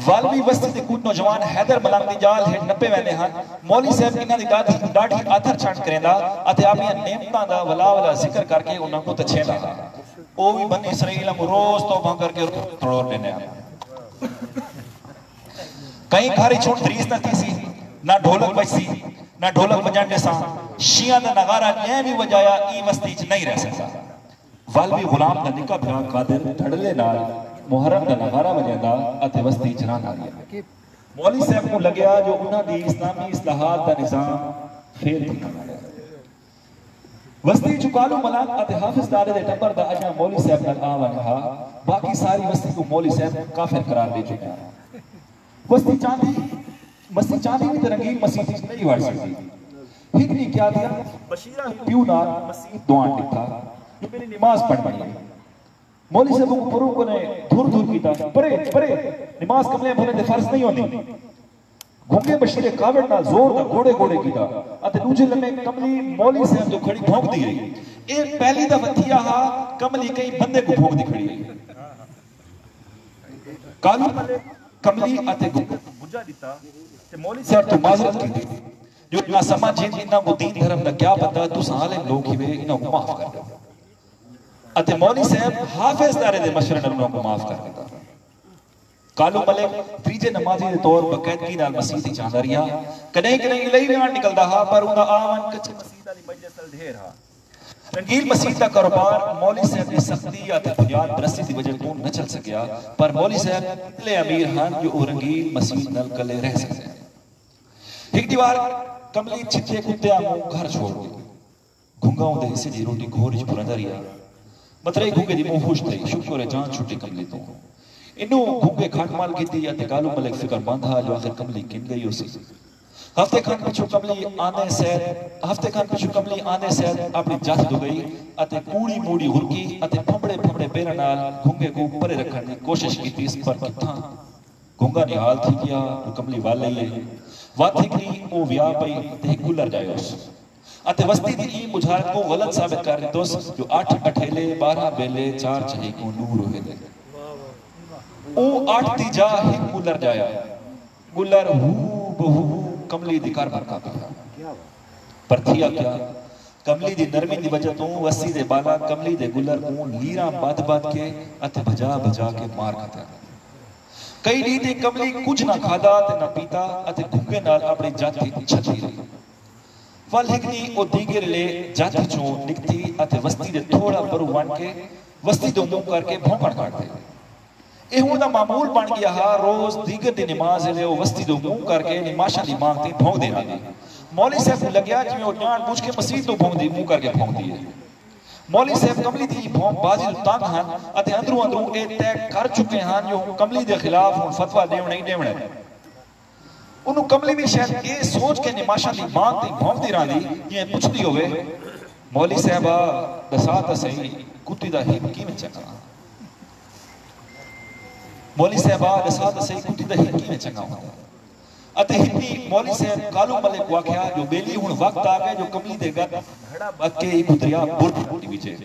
والوی وسطی تے کچھ نوجوان حیدر ملنگ دی جال ہیٹ نپے ویندے ہاں مولوی صاحب انہاں دی ڈاڈھی آتھر چھانٹ کریں دا اتے اپنی نعمتاں دا ولا ذکر کر کے انہاں کو تچھے دا او بھی بنی اسرائیل روز توبہ کر کے تڑوڑ لینے آئے کہیں گھاری چھوڑ دریس نہ تھی سی نہ ڈھولک بچ سی نہ ڈھولک بجان جیسا شیعہ دا نغارہ یہ بھی وجایا ای وسطی چ نہیں رہ سکتا والوی غلام دا نکا بھرا قادر دھڑلے نال محرم دا نغارہ بجان دا اتے وسطی جنان آگیا مولوی صاحب کو لگیا جو انہاں دی اسلامی اصلاحات دا نظام پھیر تھی وسطی چکالو ملان اتے حافظ دارے دے ٹپر دا اجا مولوی صاحب نال آوان ہا باقی ساری وسطی کو مولوی صاحب کافر قرار دے چکے ہیں وسطی چاندی بھی ترنگین مسیح تھی نہیں وڑ سکتی ہیک نہیں کیا دیا بشیرہ پیو نار مسیح دوان لکھا جو میری نماز پڑھ پڑی مولوی صاحب کو پروں کو نے دھور دھور کیتا پرے نماز کملے بھولے دے فرض نہیں ہوتی گھنگے بشیر کاوڑ نہ زور دا گوڑے کیتا اتے دوجے لمحے کملی مولوی صاحب جو کھڑی بھونک دی رہی ایک پہلی دفعہ تھیا ہا کملی کئی بندے کو بھونک دی کھڑی رہی کالو کملی اتے گجا دیتا کہ مولوی صاحب تو معذرت کی دی جو اتنا سمجھیں انہاں کو دین دھرم دا کیا پتا تو سالے لوگ ہی وے انہاں کو معاف کر دو اتے مولوی صاحب حافظ دارے دے مشورے نال انہاں کو معاف کر دیتا کالو ملک تریجے نمازی دے طور بقیدگی نال مسیح دی چاندہ رہا کدیں لئی ویان نکلدا ہا پر انہاں آمن کچھ مسیح علی مجلس ال ڈھیر ہا رنگیل مسیح کا کاروبار مولوی صاحب کی سختی یا بنیاد پرستی کی وجہ تو نہ چل سکیا، پر مولوی صاحب اتنے امیر ہن جو او رنگیل مسیح نل کلے رہ سکتے ہیں۔ ایک دیوار کملی چھتے کتے آمو گھر چھوڑ گئے، گھنگاؤں دے حصے دی روٹی گھورج پرندہ ریا، مطرے گھنگے دی منہ خوش تھے، شکر جان چھوٹی کملی تو انہوں گھنگے کھاٹ مال کی دی یا تکالو ملک فکر باندھا جو آخر کملی کن گئی اسی۔ ہفتے کھان پچھو کملی آنے سید اپنی جات دو گئی اتے کوڑی موڑی ہرکی اتے پھمڑے پھمڑے پیرا نال گھنگے کو پرے رکھنے کی کوشش کی تھی، اس پر کتھاں گھنگا نحال تھی کیا جو کملی والے لئے وات تھی کری او ویا پئی تے گلر جائے اس اتے وستی دی ای مجھارت کو غلط ثابت کر رہے دوست جو 8 اٹھیلے 12 بیلے 4 چہی کو نور ہوئے دے او 8 دی جا ہی گلر جایا، گلر ہو بہو کملی دی کار بھر کا پیا پر تھیا کیا کملی دی نرمی دی وجہ تو وسی دے بالا کملی دے گلر کو لیران بات بات کے اتے بجا بجا کے مار کھتا کئی دی دی کملی کچھ نہ کھادا تے نہ پیتا اتے گھنگے نال اپنی جاتی چھتی رہی والہکنی او دیگر لے جاتی چون نکتی اتے وستی دے تھوڑا پرو وان کے وستی دو منہ کر کے بھونکڑ کھاڑتے ایہوں دا معمول بن گیا ہا روز دیگر دی نماز لے او وستی دو منہ کر کے نماشا دی مانگتی بھونک دینا دی مولی صاحب لگیا کہ وہ جان بوجھ کے مسیح تو بھونک دی منہ کر کے بھونک دی ہے مولی صاحب کملی دی بھونک بازی تانگ ہن اتے اندروں اے طے کر چکے ہن جو کملی دے خلاف فتوہ دیو نہیں دیونے انہوں کملی بھی شاید یہ سوچ کے نماشا دی مانگتی بھونک دی رہا دی یہ پوچھ دی ہوئے مولی صاحبہ دساتا سہی کتی دا ہی کی میں چکا مولی صاحبہ دساتا سہی کتی دا ہی کی میں چکا ہوتا اتے ہندی مولی صاحب کالو ملک واقعہ جو بیلی ہون وقت آگئے جو کملی دے گا گھڑا بات کے ایک دریا بڑی بیچے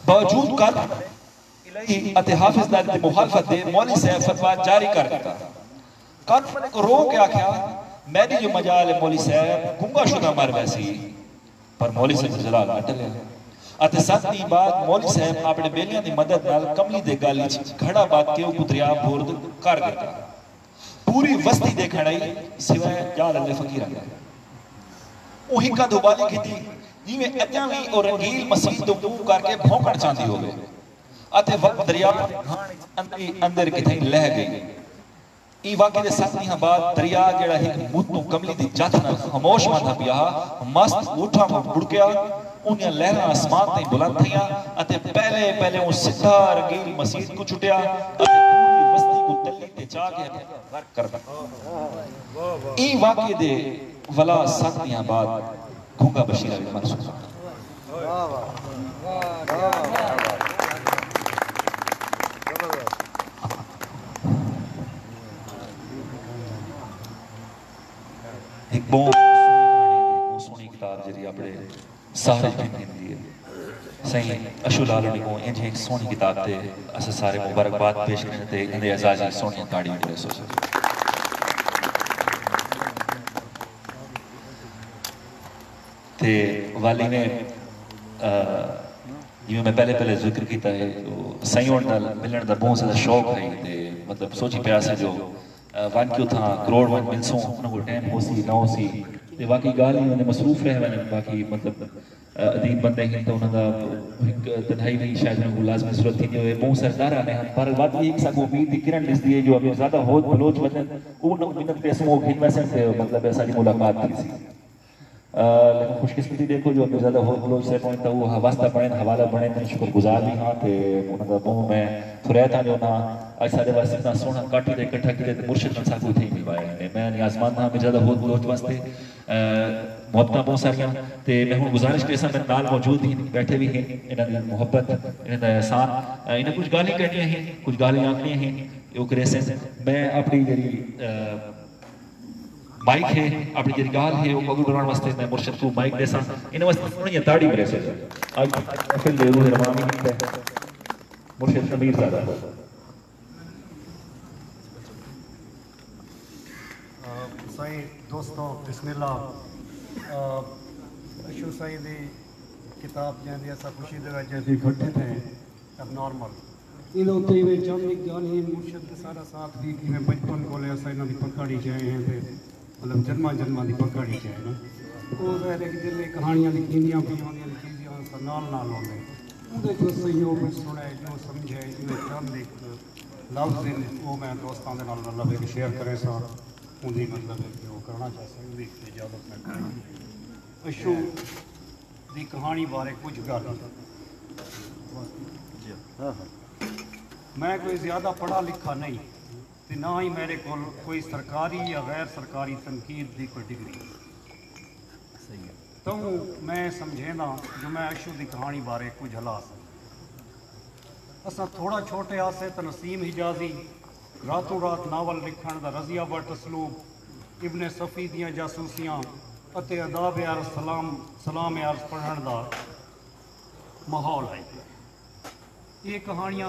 باوجود کال الہی اتے حافظ داری دے مخالفت دے مولی صاحب فتوہ جاری کر دیتا کالو ملک رو کیا کیا میں نے جو مجال مولی صاحب گنگا شدہ مر ویسی پر مولی صاحب جلال نہ ڈلے اتے ساتنی بات مولی صاحب اپنے بیلیاں دی مدد نال کملی دے گالی گھڑا بات کے اوپر دریا بورد کر دیتا پوری وستی دیکھا رہی سوائے جال اللہ فقیر آگیا اوہی کا دوبالی کی تھی جی میں اجاوی اور رنگیل مسیح دو منہ کر کے بھونکڑ چاندی ہو گئے اتے وقت دریا اندر کی تھیں لہ گئی ای واقعی دے ساتھ نہیں بعد دریا جڑا ہی مدنو کملی دی جاتنا خموش ماندھا پیا مست اٹھا میں بڑھ گیا انہیں لہرہ آسمان تھی بلند تھیا اتے پہلے ان سدھا رنگیل مسیح کو چھٹیا اتے پوری وستی کو تلی تے چاہ کے غرق کر دیا ای واقعی دے ولا ساتھ نہیں بعد گھنگا بشیرہ بھی مرسول ایک بہت سونی کتاب جری اپنے سارے پہنے دیئے صحیح اشول آلونی کو انجھے ایک سونی کتاب تے اسے سارے مبارکباد پیش کرنے تے اندھے اعزازی سونی کاڑی میں رسو سے تے والی نے یہ میں پہلے ذکر کیتا ہے سائیوں ملن دا بہت زیادہ شوق ہے تے مطلب سوچی پیاسے جو وان کیوں تھا کروڑ وان ملسوں انہوں کو ٹیم ہو سی نہ ہو سی تے واقعی گالی انہوں نے مصروف رہے ہیں باقی مطلب عدیب بندے ہیں تو انہوں نے تنہائی نہیں شاید انہوں کو لازمی ضرورت تھی نہیں ہوئے بہت سردارہ نے پر واقعی ایک ساکھ امید دی کرن لس دیئے جو ابھی زیادہ ہوت بلوچ وطن انہوں منت پہ اسمو گھن میں سے مطلب ایسا نہیں ملاقات کی سی لیکن خوش قسمتی دیکھو جو ابھی زیادہ ہوت بلوچ سے پوائنٹ تھا وہ واسطہ پڑھیں حوالہ بڑھیں تھے شکر گزار بھی ہاں تھے انہوں نے بہوں میں تھریتا جو نا آج سارے واسطے اتنا سونا کاٹی دے کٹھا کی دے مرشد نسا کو تھی ملوائے میں نے آزمان تھا ہمیں زیادہ ہوت بلوچ واسطے محبتہ بہت ساریاں تے میں ہوں گزارش کے ساتھ میں نال موجود ہی بیٹھے بھی ہیں انہوں نے محبت انہوں نے احسان انہیں کچھ گالی کہتے ہیں کچھ گالی آنکھیں ہیں یہ اوکرے سے میں اپنی جری مائک ہے اپنی جری گال ہے وہ قبول کران واسطے میں مرشد کو مائک دے ساں انہیں واسطے سنیں یہ تاڑی برے سے آج افل دے روح روامی ہے مرشد نمیر زیادہ سائیں دوستوں بسم اللہ اشو سائیں دی کتاب جہاں دی ایسا خوشی دے وجہ دی گھٹے تھے اب نارمل انہوں ہوتے ہی میں جام ایک گانی مرشد کے سارا ساتھ بھی کہ میں بچپن کو لے ایسا انہوں دی پکاڑی جائے ہیں تھے مطلب جنمہ دی پکاڑی جائے نا وہ ظاہر ہے کہ دل میں کہانیاں لکھیندیاں پیاں چیزیاں ਤਾਂ ਨਾਲ ਆਉਂਦੇ ਉਹਦੇ ਜੋ ਸਹਿਯੋਗ ਸੁਣੇ ਜੋ ਸਮਝੇ ਜਿਵੇਂ ਚੰਦ ਇੱਕ ਲਫ਼ਜ਼ ਨੇ ਉਹ ਮੈਂ ਦੋਸਤਾਂ ਦੇ ਨਾਲ ਮਤਲਬ ਇੱਕ ਸ਼ੇਅਰ ਕਰੇ ਸਾਂ ਉਹਦੀ ਮਤਲਬ ਕਿ ਉਹ ਕਰਨਾ ਚਾਹਤਾ ਉਹਦੀ ਇਜਾਜ਼ਤ ਮੈਂ ਕਰਾਂਗੀ। ਅਸ਼ੂ ਦੀ ਕਹਾਣੀ ਬਾਰੇ ਕੁਝ ਗੱਲ ਮੈਂ ਕੋਈ ਜ਼ਿਆਦਾ ਪੜ੍ਹਾ ਲਿਖਾ ਨਹੀਂ ਤੇ ਨਾ ਹੀ ਮੇਰੇ ਕੋਲ ਕੋਈ ਸਰਕਾਰੀ ਜਾਂ ਗੈਰ ਸਰਕਾਰੀ ਤਨਕੀਦ ਦੀ ਕੋਈ ਡਿਗਰੀ ਸਹੀ ਹੈ ਤਾਂ ਮੈਂ ਸਮਝੇਂਦਾ ਜੋ ਮੈਂ ਅਸ਼ੂ ਦੀ ਕਹਾਣੀ ਬਾਰੇ ਕੁਝ ਹਲਾ ਸਕਾਂ। ਅਸਾਂ ਥੋੜਾ ਛੋਟੇ ਆਸੇ ਤਾਂ ਨਸੀਮ ਹਿਜਾਜ਼ੀ ਰਾਤੋਂ ਰਾਤ ਨਾਵਲ ਲਿਖਣ ਦਾ ਰਜ਼ੀਆ ਬਟ ਅਸਲੂਬ ਇਬਨ ਸਫੀ ਦੀਆਂ ਜਾਸੂਸੀਆਂ ਅਤੇ ਅਦਾਬ ਅਰਜ਼ ਸਲਾਮ ਅਰਜ਼ ਪੜ੍ਹਨ ਦਾ ਮਾਹੌਲ ਹੈ। ਇਹ ਕਹਾਣੀਆਂ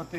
ਅਤੇ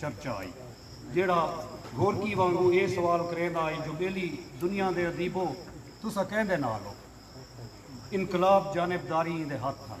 ਚਰਚਾ ਆਈ ਜਿਹੜਾ ਗੋਰਕੀ ਵਾਂਗੂ ਇਹ ਸਵਾਲ ਕਰੇਂਦਾ ਹੈ ਜੋ ਬੇਲੀ ਦੁਨੀਆ ਦੇ ਅਦੀਬੋ ਤੁਸਾਂ ਕਹਿੰਦੇ ਨਾਲ ਹੋ ਇਨਕਲਾਬ ਜਾਨਬਦਾਰੀ ਦੇ ਹੱਥ ਹਨ।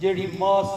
ਜਿਹੜੀ ਮਾਸ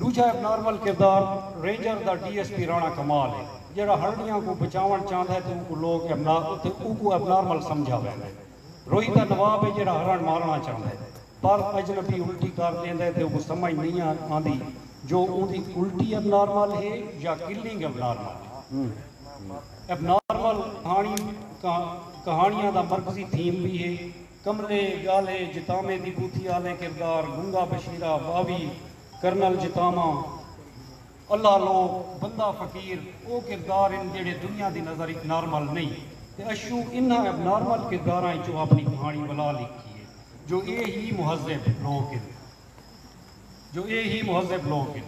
دوجا نارمل کردار رینجر دا D S P Rana Kamal ہے جڑا ہرڈیاں کو بچاون چاہتا ہے تو ان کو لوگ اب نارمل سمجھا ویسا ہے. روہی دا نواب ہے جڑا ہرن مارنا چاہتا ہے پر اجنبی الٹی کر دینا ہے تو وہ سمجھ نہیں آتی جو ان کی الٹی اب نارمل ہے یا کلنگ اب نارمل. اب نارمل کہانیاں دا مرکزی تھیم بھی ہے. کمرے گالے جتامے دی بوتھی آلے کردار گنگا بشیرہ باوی کرنل جتامہ اللہ لوگ بندہ فقیر وہ کردار ان جڑے دنیا دی نظر ایک نارمل نہیں تے اشو انہاں اب نارمل کرداراں جو اپنی کہانی بلا لکھی ہے جو اے ہی مہذب لوگ ہیں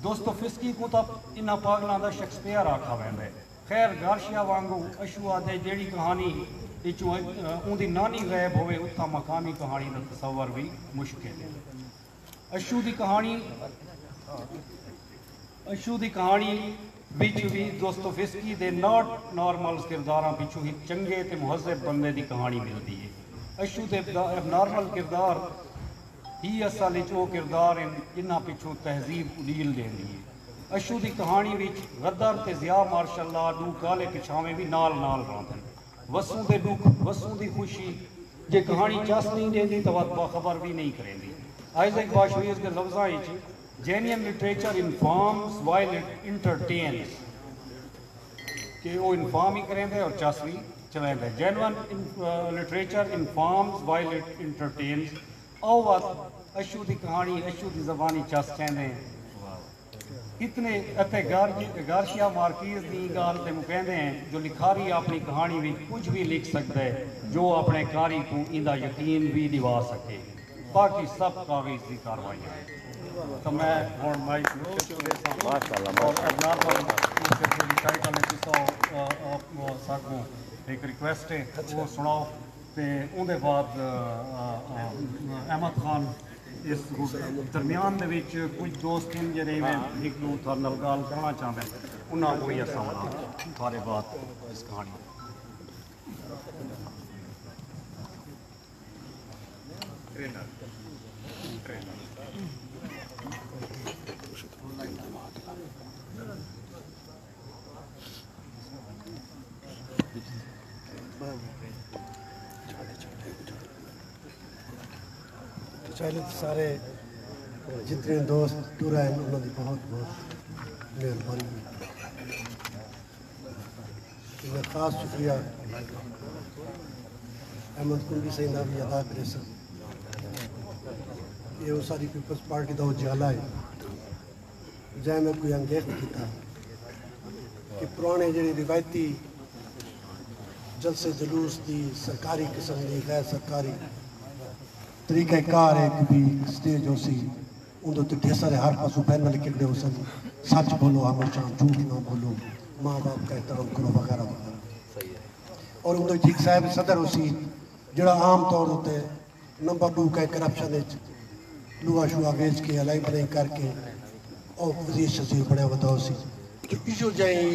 دوستو فسکی کو تب انہاں پاگلاں دا شیکسپیئر آکھا ویندا ہے. خیر گارشیا وانگو اشو آدھے جیڑی کہانی ان دی نانی غیب ہوئے اتنا مقامی کہانی دا تصور بھی مشکل ہے. اشو دی کہانی بچ بھی دوستو فسکی دے ناٹ نارمل کرداراں پچھو ہی چنگے تے مہذب بندے دی کہانی ملتی ہے. اشو دے نارمل کردار ہی اصل وہ کردار جنہاں پچھو تہذیب اڈیل دین دی ہے. اشو دی کہانی وچ غدر تے ضیاء ماشاء اللہ دو کالے پچھاویں بھی نال رہندے ہیں. وسوں دے دکھ وسوں دی خوشی جے کہانی چس نہیں دے دی تو باخبر بھی نہیں کریں دی. آئزیک باشویز کے لفظاں وچ جینین لٹریچر انفارمز وائل اٹ انٹرٹینز کہ وہ انفارم ہی کریں دے اور چس بھی چلیں دے. Genuine literature informs while it entertains او وقت اشو دی کہانی اشو دی زبانی چس چیندے اتنے اتے گارشیا مارکیز دی گال تے مکہندے ہیں جو لکھاری اپنی کہانی بھی کچھ بھی لکھ سکتا ہے جو اپنے کاری کو اندہ یقین بھی دوا سکے. باقی سب کاغذ دی کاروائی ہے. تو میں ہون مائی اور ابنارمل ٹائٹل ساکوں ایک ریکویسٹ ہے وہ سناؤ تے ان دے بعد احمد خان اس درمیان دے وچ کچھ دوست ہیں جڑے ایک دو تھا نال گال کرنا چاہتے ہیں انہاں کوئی ایسا ہونا بارے بات اس کہانی چاہیے سارے جتنے دوست ٹورا ہیں انہوں نے بہت بہت مہربانی. میں خاص شکریہ احمد کنڈی صاحب کا بھی ادا کرے سن. یہ وہ ساری پیپلز پارٹی کا وہ جالا ہے جائے میں کوئی انگیخ کیتا کہ پرانے جڑی روایتی جلسے جلوس دی سرکاری قسم دی غیر سرکاری طریقہ کار ہے کہ بھی سٹیج ہو سی اندھو تو ڈھیر سارے ہر پاسوں پہن میں لکھے ہو سن سچ بولو ہمیشہ جھوٹ نہ بولو ماں باپ کا احترام کرو وغیرہ وغیرہ. اور اندھو جھیک صاحب صدر ہو سی جڑا عام طور ہوتے نمبر 2 کا کرپشن لوہا شوہا ویچ کے الائی بنائی کر کے اور وزیر شزیر بڑے بتاؤ سی جو ایشو جائیں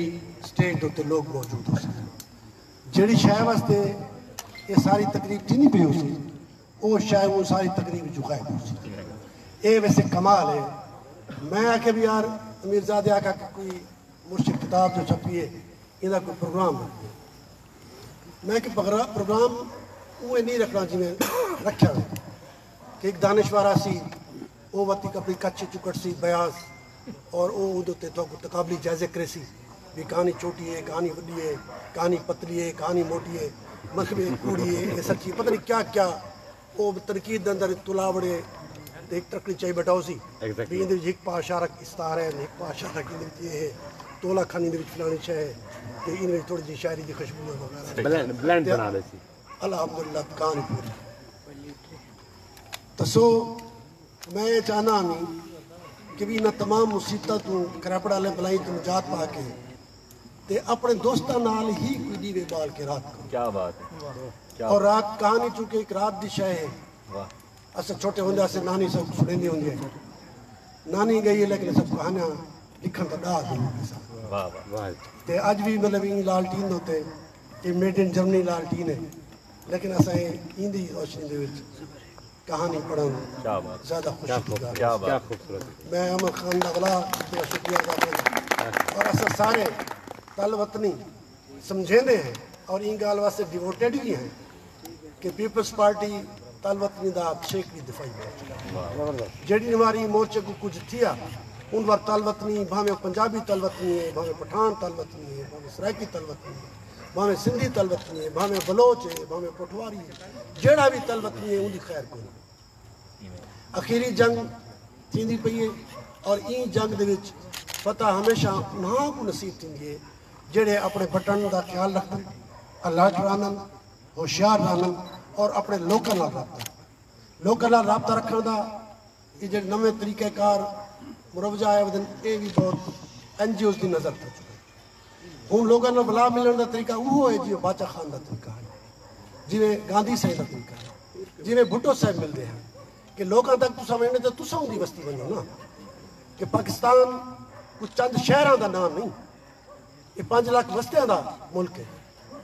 سٹیج ہوتے لوگ موجود ہو سکتے جڑی شاہ واسطے یہ ساری تقریب تھی نہیں پہ ہو سی وہ شاید وہ ساری تقریب جو غائب ہو سی. اے ویسے کمال ہے. میں آکے بھی یار امیر زادے آکا کہ کوئی مرشد کتاب جو چھپی ہے انہا کوئی پروگرام ہے. میں کہ پروگرام وہ نہیں رکھنا جی میں رکھا ہے کہ ایک دانشوارہ سی وہ وقتی کپڑی کچھ چکٹ سی بیاس اور وہ ادھتے تو تقابلی جائزے کرے سی بھی کہانی چھوٹی ہے کہانی بڑی ہے کہانی پتلی ہے کہانی موٹی ہے مخبی کوڑی ہے یہ سچی پتہ نہیں کیا کیا وہ تنقید اندر تلا بڑے ایک ترکڑی چاہی بٹاؤ سی بھی اندر ایک پاشارک استار ہے ایک پاشارک اندر یہ ہے تولا کھانی اندر فلانی چاہے کہ اندر تھوڑی جی شاعری دی خوشبو وغیرہ بلینڈ بنا دے سی الحمدللہ کہانی پوری. تو سو میں چاہنا ہمیں کہ بھی نہ تمام مصیبت تو کریپڑا لے بلائی تو نجات پا کے تے اپنے دوستاں نال ہی کوئی دیوے بال کے رات کو. کیا بات ہے. اور رات کہانی چونکہ ایک رات دی شے ہے. اسے چھوٹے ہوندے اسے نانی سب سنیندی ہوندی ہے. نانی گئی ہے لیکن سب کہانیاں لکھن دا ڈا دے. واہ واہ. تے اج بھی مطلب این لالٹین ہوتے کہ میڈ ان جرمنی لالٹین ہے لیکن اسے ایندی روشنی دے وچ کہانی پڑھنا زیادہ خوشی میں احمد خان نغلا شکریہ ادا کرنا اور اصل سارے تل وطنی سمجھیندے ہیں اور ان گال واسطے ڈیووٹیڈ بھی ہیں کہ پیپلز پارٹی تل وطنی دا شیکری دفاعی مورچہ جڑی ہماری مورچے کو کچھ تھیا ان وار تل وطنی بھاویں پنجابی تل وطنی ہے بھاویں پٹھان تل وطنی ہے بھاویں سرائکی تل وطنی ہے بھاویں سندھی تل وطنی ہے بھاویں بلوچ ہے بھاویں پٹھواری ہے جڑا بھی تل وطنی ہے ان کی خیر کو اخیری جنگ تھیندی پئی ہے اور این جنگ دے وچ فتح ہمیشہ انہاں کو نصیب تھیندی ہے جڑے اپنے بٹن دا خیال رکھن الرٹ رانن ہوشیار رانن اور اپنے لوکل رابطہ رکھنے دا یہ جڑے نویں طریقہ کار مروجہ ہے ودن یہ بھی بہت این جی اوز کی نظر پہ چکے ہوں لوگوں نے بلا ملن دا طریقہ وہ ہے جی باچا خان دا طریقہ ہے جی گاندھی صاحب دا طریقہ ہے جی بھٹو صاحب ملتے ہیں کہ لوگوں تک تو سمجھنے تو تسا ہوں دی بستی بنو نا کہ پاکستان کچھ چند شہروں دا نام نہیں یہ 5 لاکھ بستیاں دا ملک ہے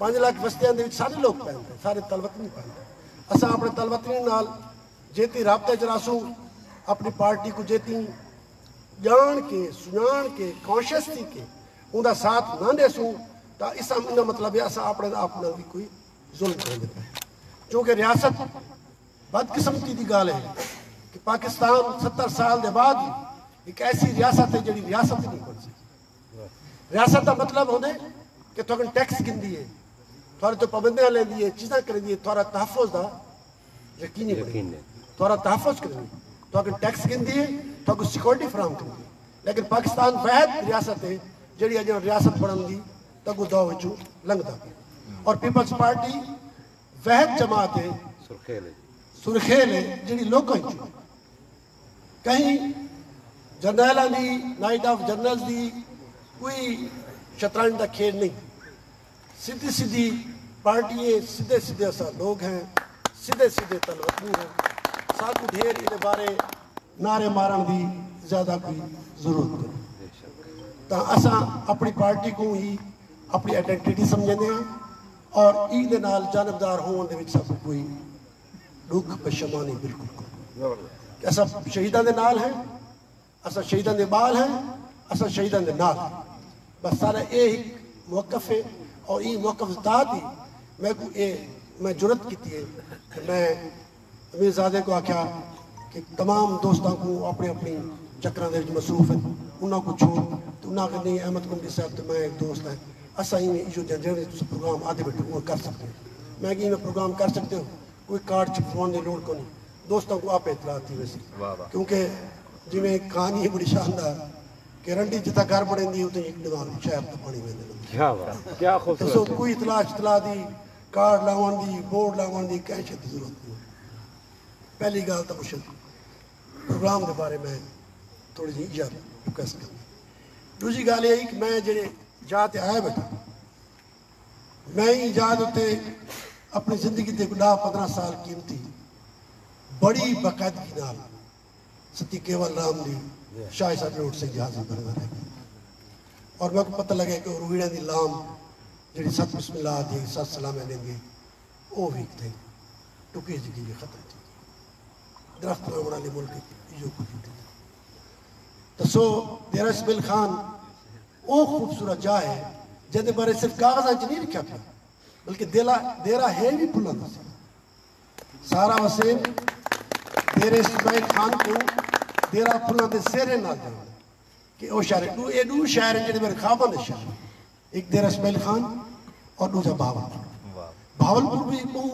5 لاکھ بستیاں دے سارے لوگ پہنتے ہیں سارے تل وطنی پہنتے ہیں اساں اپنے تل وطنی نال جیتی رابطے چراسوں اپنی پارٹی کو جیتی جان کے سنان کے کانشیس تھی کے ان دا ساتھ نہ دے سوں تا اس کا مطلب ہے اساں اپنے آپ نال بھی کوئی ظلم کر دیتا ہے چونکہ ریاست بدقسمتی دی گال ہے کہ پاکستان 70 سال دے بعد ایک ایسی ریاست ہے جڑی ریاست نہیں بن سکتی ریاست کا مطلب ہونے کہ تو اگر ٹیکس گندی ہے تھوڑا تو پابندیاں لے دیئے چیزیں کر دیئے تھوڑا تحفظ دا یقینی بڑی تھوڑا تحفظ کر دیئے تو اگر ٹیکس گندی ہے تو اگر سیکورٹی فراہم کر دیئے لیکن پاکستان واحد ریاست ہے جڑی اگر ریاست پڑھن دی تو اگر دو وچو لنگ دا اور پیپلز پارٹی واحد جماعت ہے سرخیل ہے جڑی لوگوں ہی چو کہیں جرنیلہ دی نائٹ آف جرنلز دی کوئی شطرنج دا کھیل نہیں سیدھی سیدھی پارٹی ہے سیدھے سیدھے ایسا لوگ ہیں سیدھے سیدھے تل وطنی ہیں ساتھ ڈھیر انہیں بارے نعرے مارن دی زیادہ کوئی ضرورت کرو تا اساں اپنی پارٹی کو ہی اپنی آئیڈینٹیٹی سمجھنے ہیں اور عید نال جانبدار ہون دے وچ سب کوئی دکھ پشمانی بالکل کو کہ اساں شہیدان دے نال ہیں اساں شہیدان دے بال ہیں اساں شہیدان دے نال بس سارا ایک موقف ہے اور یہ موقف ذات ہی میں جرت کی تھی ہے کہ میں امیر زادے کو آکھا کہ تمام دوستان کو اپنے اپنی چکران دے مصروف ہیں انہوں کو چھوڑ تو انہوں کو نہیں احمد کمڈی صاحب تو میں ایک دوست ہے اسا ہی میں ایشو جنجرے تو پروگرام آدھے بیٹھے وہ کر سکتے ہیں میں کہ میں پروگرام کر سکتے ہوں کوئی کارڈ چھپوان دے لوڑ کو نہیں دوستوں کو آپ اطلاع تھی ویسی کیونکہ جی میں کہانی بڑی شاندار کہ رنڈی جتا گھر بڑھیں دی ہوتے ایک نگاہ شاید تو پانی میں دے کیا خوبصورت تو کوئی اطلاع دی کارڈ لاؤان دی بورڈ لاؤان دی کہیں شد ضرورت نہیں پہلی گال تا مشکل پروگرام دے بارے میں تھوڑی جی ایجاد ریکویسٹ کرنی دوسری گال یہ کہ میں جڑے جاتے آئے بیٹھا میں ایجاد ہوتے اپنی زندگی تے 10-15 سال قیمتی بڑی باقاعدگی نال ستی کیول رام دی شاہ صاحب روڈ سے جہازی بردہ رہ گئی اور میں کو پتہ لگے کہ رویڑے دی لام جڑی ست بسم اللہ دی ست سلامیں لیں گے وہ ویک تھے ٹکی جگی یہ ختم تھی درخت نامڑا لی ملک کی جو کچھ تھی تو سو دیرہ اسمیل خان وہ خوبصورت جا ہے جہاں بارے صرف کاغذاں چ نہیں لکھا پیا بلکہ دیرہ ہے بھی پھلا نہ سارا وسیم دیرہ اسمیل خان کو دیرہ پھلا دے سیرے نہ جانا کہ وہ شہر ہے دو شہر ہیں جنہیں میرے خوابہ دے شہر ایک دیرہ اسمیل خان اور دوسرا بھاولپور بھی کو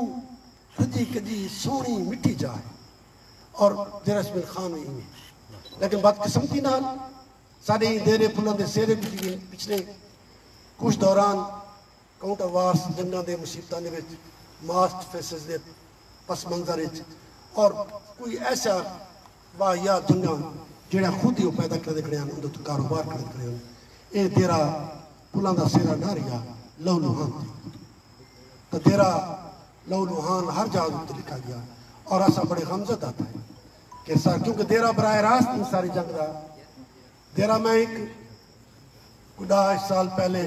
رجی کجی سونی مٹی جا ہے اور دیرہ اسمیل خان بھی میں لیکن بات قسمتی نال سارے دیرے پھلان دے سیرے بھی پچھلے کچھ دوران کاؤنٹر وارس جنگاں دے مصیبتاں دے وچ ماسٹ فیسز دے پس منظر وچ اور کوئی ایسا واہیات جنگاں جڑا خود ہی پیدا کر دکھڑے ہیں اندر تو کاروبار کر دکھڑے ہیں اے دیرا پھلان دا سیرہ نہ رہا لو لوہان تھی تو دیرا لو لوہان ہر جہاز اتر لکھا گیا اور ایسا بڑے غمزت آتا ہے کہ کیونکہ دیرا براہ راست ان ساری جنگ رہا دیرا میں ایک کچھ 10 سال پہلے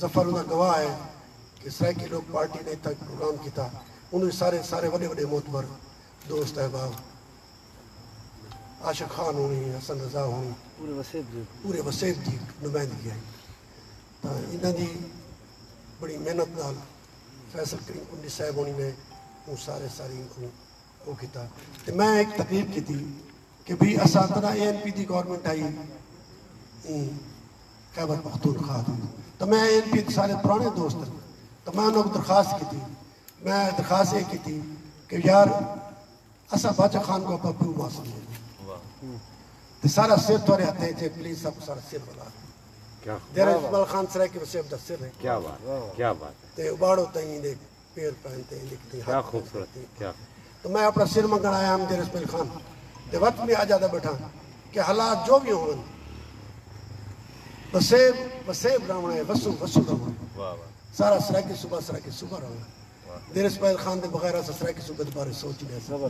ظفر انہا گواہ ہے کہ سرائکی لوگ پارٹی نے تک پروگرام کی تھا انہوں نے سارے بڑے بڑے موتبر دوست احباب عاشق خان ہونی حسن رضا ہونی پورے وسیب کی نمائندگی آئی تو انہوں دی بڑی محنت نال فیصل کریم کنڈی صاحب ہونی نے وہ سارے وہ کیتا تو میں ایک تقریر کی تھی کہ بھی اساتذہ ANP دی گورنمنٹ آئی خیبر پختونخوا تو میں ANP سارے پرانے دوست ہیں تو میں انہوں کو درخواست کی تھی میں درخواست یہ کی تھی کہ یار اسا باچا خان کو اپا پیو معصوم ہو تو سارا سر توڑے ہاتھیں تھے پلیز سب سارا سر بلا دیر اسمال خان سرائے کی وسیب دا سر ہے کیا بات کیا بات تے اباڑو تائیں دے پیر پہنتے ہیں لکھتے ہیں کیا خوبصورت کیا تو میں اپنا سر منگن آیا ہم دیر اسمال خان تے وقت میں آ جاتا بیٹھا کہ حالات جو بھی ہوں وسیب رہنا ہے وسو رہنا سارا سرائے کی صبح رہنا دیر اسماعیل خان دے بغیر اسا سرائے کی صبح بارے سوچ نہیں ایسا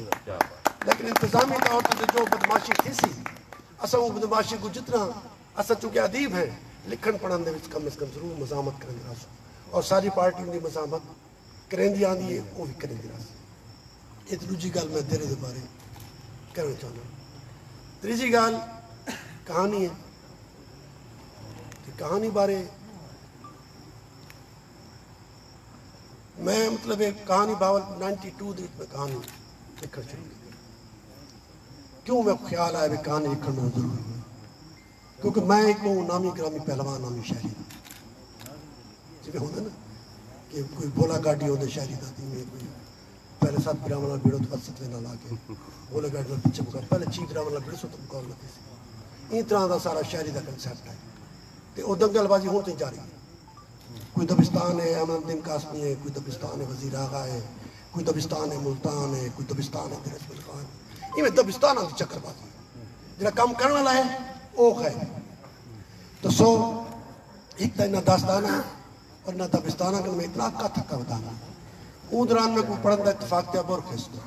لیکن انتظامی طور پر جو بدماشی تھی سی اسا وہ بدماشی کو جتنا اسا چونکہ ادیب ہیں لکھن پڑھن دے وچ کم از کم ضرور مزاحمت کریں گے اور ساری پارٹی دی مزاحمت کریں دی آندی ہے وہ بھی کریں گے یہ دوسری گل میں تیرے دے بارے کرنا چاہتا ہوں تیسری گل کہانی ہے کہ کہانی بارے میں مطلب ایک کہانی باول 92 دے میں کہانی لکھن شروع کی کیوں میں خیال آیا کہ کہانی لکھن میں ضروری ہے کیونکہ میں ایک نامی گرامی پہلوان نامی شہری دا جی ہوتا نا کہ کوئی بولا گاڑی ہوتا شہری دا تھی میں کوئی پہلے ساتھ براہمنا بیڑو تو بس ستوے نہ لا کے بولا گاڑی میں پیچھے مقابل پہلے چیف براہمنا بیڑو سو تو مقابل تھی سی این طرح دا سارا شہری دا کنسیپٹ ہے تے او دنگل بازی ہوتے جاری ہے کوئی دبستان ہے احمد الدین قاسمی ہے کوئی دبستان ہے وزیر آغا ہے کوئی دبستان ہے ملتان ہے کوئی دبستان ہے دیر اسماعیل خان یہ دبستان آتی چکر بازی جنہا کام کرنے والا ہے اوخ ہے تو سو ایک تا انہا داستانہ اور انہا دبستانہ کہ میں اتنا کا تھکا بتانا اون دوران میں کوئی پڑھن دا اتفاق تیا بورخیس کو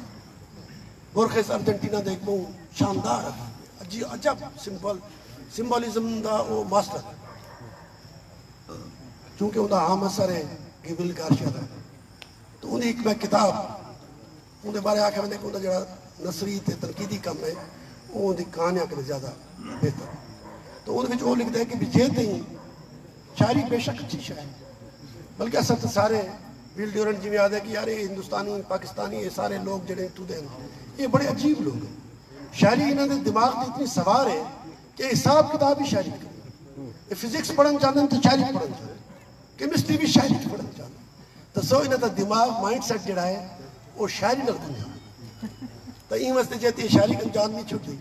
بورخیس ارجنٹینا دے ایک بہت شاندار عجب سمبولیزم دا وہ ماسٹر چونکہ انہا ہم اثر ہے گیبل گارشیا دا تو انہیں ایک میں کتاب انہیں بارے آکھے میں نے کہا جڑا نصری تے تنقیدی کم ہے وہ انہیں کہانیاں کے لئے زیادہ بہتر تو انہیں جو لکھتا ہے کہ بجھیتے ہیں شاعری بے شک اچھی شاعری بلکہ اصل تو سارے ویل ڈیورنٹ جی میں یاد ہے کہ یار یہ ہندوستانی پاکستانی یہ سارے لوگ جڑے تو دیں یہ بڑے عجیب لوگ ہیں شاعری انہوں نے دماغ میں اتنی سوار ہے کہ حساب کتاب ہی شاعری کریں یہ فزکس پڑھن چاہتے ہیں تو شاعری پڑھن چاہتے ہیں کیمسٹری بھی شاعری پڑھن چاہتے ہیں تو سو انہوں نے دماغ مائنڈ سیٹ جڑا ہے وہ شاعری لگ دیں تو این واسطے جاتی ہے شاعری کا جان نہیں چھوٹ دی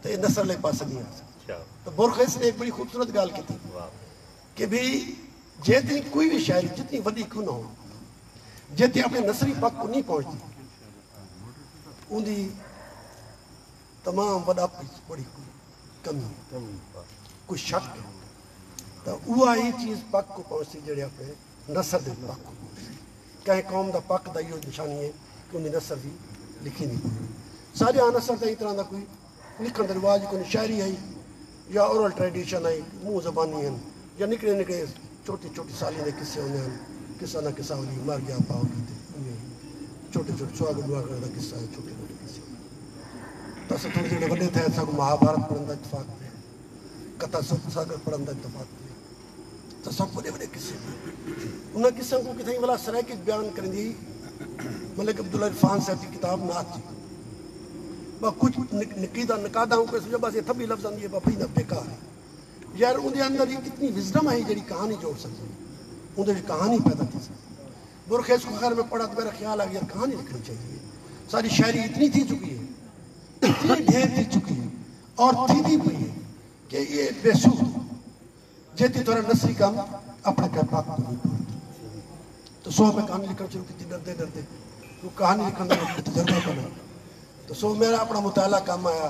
تو یہ نصر لے پاس نہیں آ سکتا تو بورخیس نے ایک بڑی خوبصورت گال کی تھی کہ بھی جیتی کوئی بھی شاعری جتنی ودی کیوں نہ ہو جیتی اپنے نصری پاک کو نہیں پہنچتی ان دی تمام وڈا بڑی کمی کوئی شک ہے تو وہ ہی چیز پاک کو پہنچتی جڑے اپنے نصر دے پاک کو پہنچتی کہیں قوم دا پاک دا یہ نشانی ہے کہ انہیں نصر بھی لکھی نہیں پڑی سارے آن نصر دا ہی طرح دا کوئی لکھن دا رواج کوئی شاعری ہے یا اورل ٹریڈیشن ہے منہ زبانی ہیں یا نکلے نکلے چھوٹی چھوٹی سالی دے قصے ہونے ہیں قصہ نہ قصہ ہولی مر گیا پاؤ کی چھوٹے چھوٹے سواگ دعا کرنے دا قصہ ہے چھوٹے چھوٹے قصے تو اسے تھوڑے جڑے وڈے تھے ایسا کو مہابھارت پڑھن دا اتفاق پہ کتا ساگر پڑھن دا اتفاق پہ تو سب بڑے بڑے قصے انہاں قصوں کو کتنی والا سرائے بیان کریں دی ملک عبداللہ عرفان صاحب کی کتاب نات جی کچھ نکادہ ہوں کہ بس یہ تھبی لفظ آندی ہے باپی نہ بیکار ہے یار اندھے اندر یہ کتنی وزڈم ہے جڑی کہانی جوڑ سکتی ہے اندھے کہانی پیدا کی سکتی بورخیس کو خیر میں پڑھا تو میرا خیال آ گیا کہانی لکھنی چاہیے ساری شاعری اتنی تھی چکی ہے اتنی ڈھیر تھی چکی ہے اور تھی پئی ہے کہ یہ بے سود جیتی طورا نصری کام اپنے گھر پاک کو نہیں پڑھتی تو سو میں کہانی لکھنا شروع کی تھی ڈرتے ڈرتے وہ کہانی لکھنا میں تجربہ کرنا تو سو میرا اپنا مطالعہ کام آیا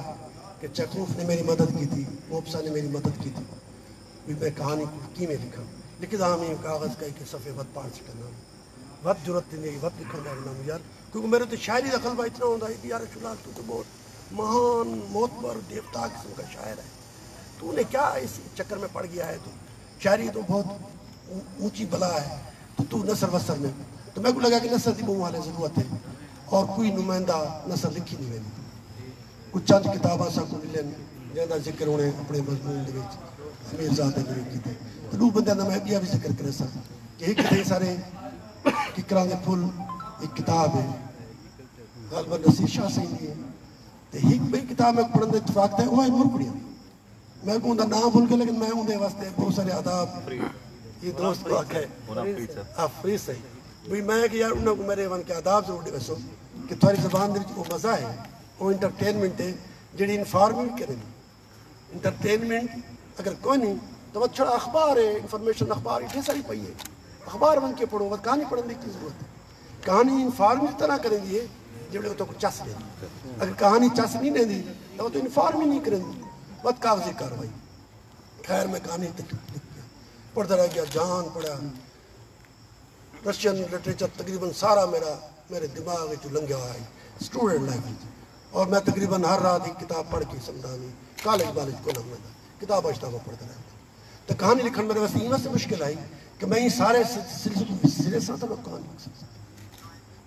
کہ چیخوف نے میری مدد کی تھی موپسا نے میری مدد کی تھی بھی میں کہانی کی میں لکھا لیکن ہمیں کاغذ کا ایک صفحے وقت پانچ کرنا وقت ضرورت نہیں وقت لکھنا ڈالنا یار کیونکہ میرے تو شاعری کا غلبہ اتنا ہوتا ہے کہ یار شلال تو بہت مہان معتبر دیوتا قسم کا شاعر ہے تو نے کیا اس چکر میں پڑ گیا ہے تو شاعری تو بہت اونچی بلا ہے تو نثر وسر میں تو میں کو لگا کہ نثر دی بہو والے ضرورت ہے اور کوئی نمائندہ نثر لکھی نہیں ویندی کچھ چند کتاباں سا کو ملن جہاں ذکر ہونے اپنے مضمون دے وچ امیر زادہ نے کیتے تو دو بندے دا میں بھی ذکر کرے سا کہ ایک تے سارے ککراں دے پھول ایک کتاب ہے غالبا نصیر شاہ سے ہی ہے تے ایک بئی کتاب میں پڑھن دے اتفاق تے وہ ہے مرکڑیاں میں کو دا نام بھول کے لیکن میں اون دے واسطے بہت سارے آداب یہ دوست کو آکھے فرید سے بھی میں کہ یار انہوں کو میرے ون کے آداب ضرور دے ویسو کہ تھوڑی زبان دے وہ مزہ ہے وہ انٹرٹینمنٹ ہے جڑی انفارمنٹ کریں انٹرٹینمنٹ اگر کوئی نہیں تو وہ چھڑا اخبار ہے انفارمیشن اخبار اتنی ساری پئی ہے اخبار بن کے پڑھو وہ کہانی پڑھنے کی ضرورت ہے کہانی انفارمنٹ طرح کریں گی جڑے وہ تو چس دے اگر کہانی چس نہیں دیں دی تو وہ تو انفارم ہی نہیں کریں دی بہت کاغذی کاروائی خیر میں کہانی پڑھتا رہ گیا جان پڑھا رشین لٹریچر تقریباً سارا میرے دماغ لنگیا ہوا ہے اسٹوڈنٹ لائف اور میں تقریباً ہر رات ایک کتاب پڑھ کے سمجھانی کالج بالج کو نہ کتاب اشتابہ پڑھتا رہتا تو کہانی لکھن میرے واسطے یہ سے مشکل آئی کہ میں یہ سارے سلسلے سے تو کہانی لکھ سکتا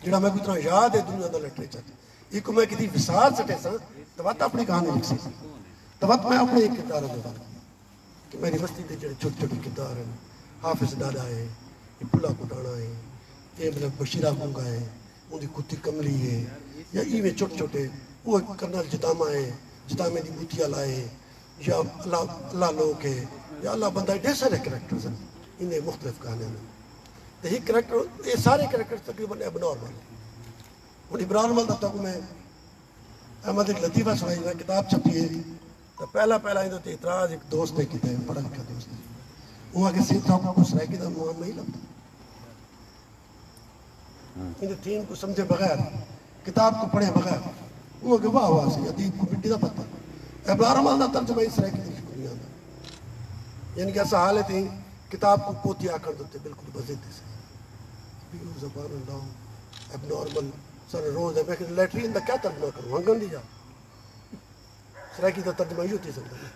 جڑا میں کوئی اتنا یاد ہے دنیا کا لٹریچر ایک میں کسی وسال سٹے سا تو وقت اپنی کہانی لکھ سکتا تو وقت میں اپنے ایک کردار میں بات کہ میری بستی کے جڑے چھوٹے چھوٹے کردار ہیں حافظ ڈاڈا ہے یہ پلا کٹانا ہے یہ مطلب بشیرہ گونگا ہے ان کی کتی کملی ہے یا ایویں چھوٹے چھوٹے وہ کرنل جتامہ ہے جتامے دی بوتیا لائے یا اللہ لوگ ہے یا اللہ بندہ ہے ڈھیر سارے کریکٹرز ہیں انہیں مختلف کہانے میں تو یہ کریکٹر یہ سارے کریکٹر تقریباً اب نارمل ہیں اور ابرانمل تک میں احمد ایک لطیفہ سنائی میں کتاب چھپی ہے تو پہلا ادھر اعتراض ایک دوست نے کیتا ہے پڑھا لکھا دوست نے وہ آگے سیدھ صاحب کو سرائی کی تو نوان نہیں لگتا انہیں تین کو سمجھے بغیر کتاب کو پڑھے بغیر وہ کہ واہ واہ سے ادیب کو مٹی دا پتہ ابرانمل دا ترجمہ اس سرائی کی تو شکریہ آدھا یعنی کہ ایسا حالت ہے کتاب کو کوتی آ کر دیتے بالکل بزیدے سے بیو زبان اللہ اب نارمل سر روز ہے میں کہ لیٹرین دا کیا ترجمہ کروں ہنگن دی جا سرائکی دا ترجمہ ہی ہوتی سکتا ہے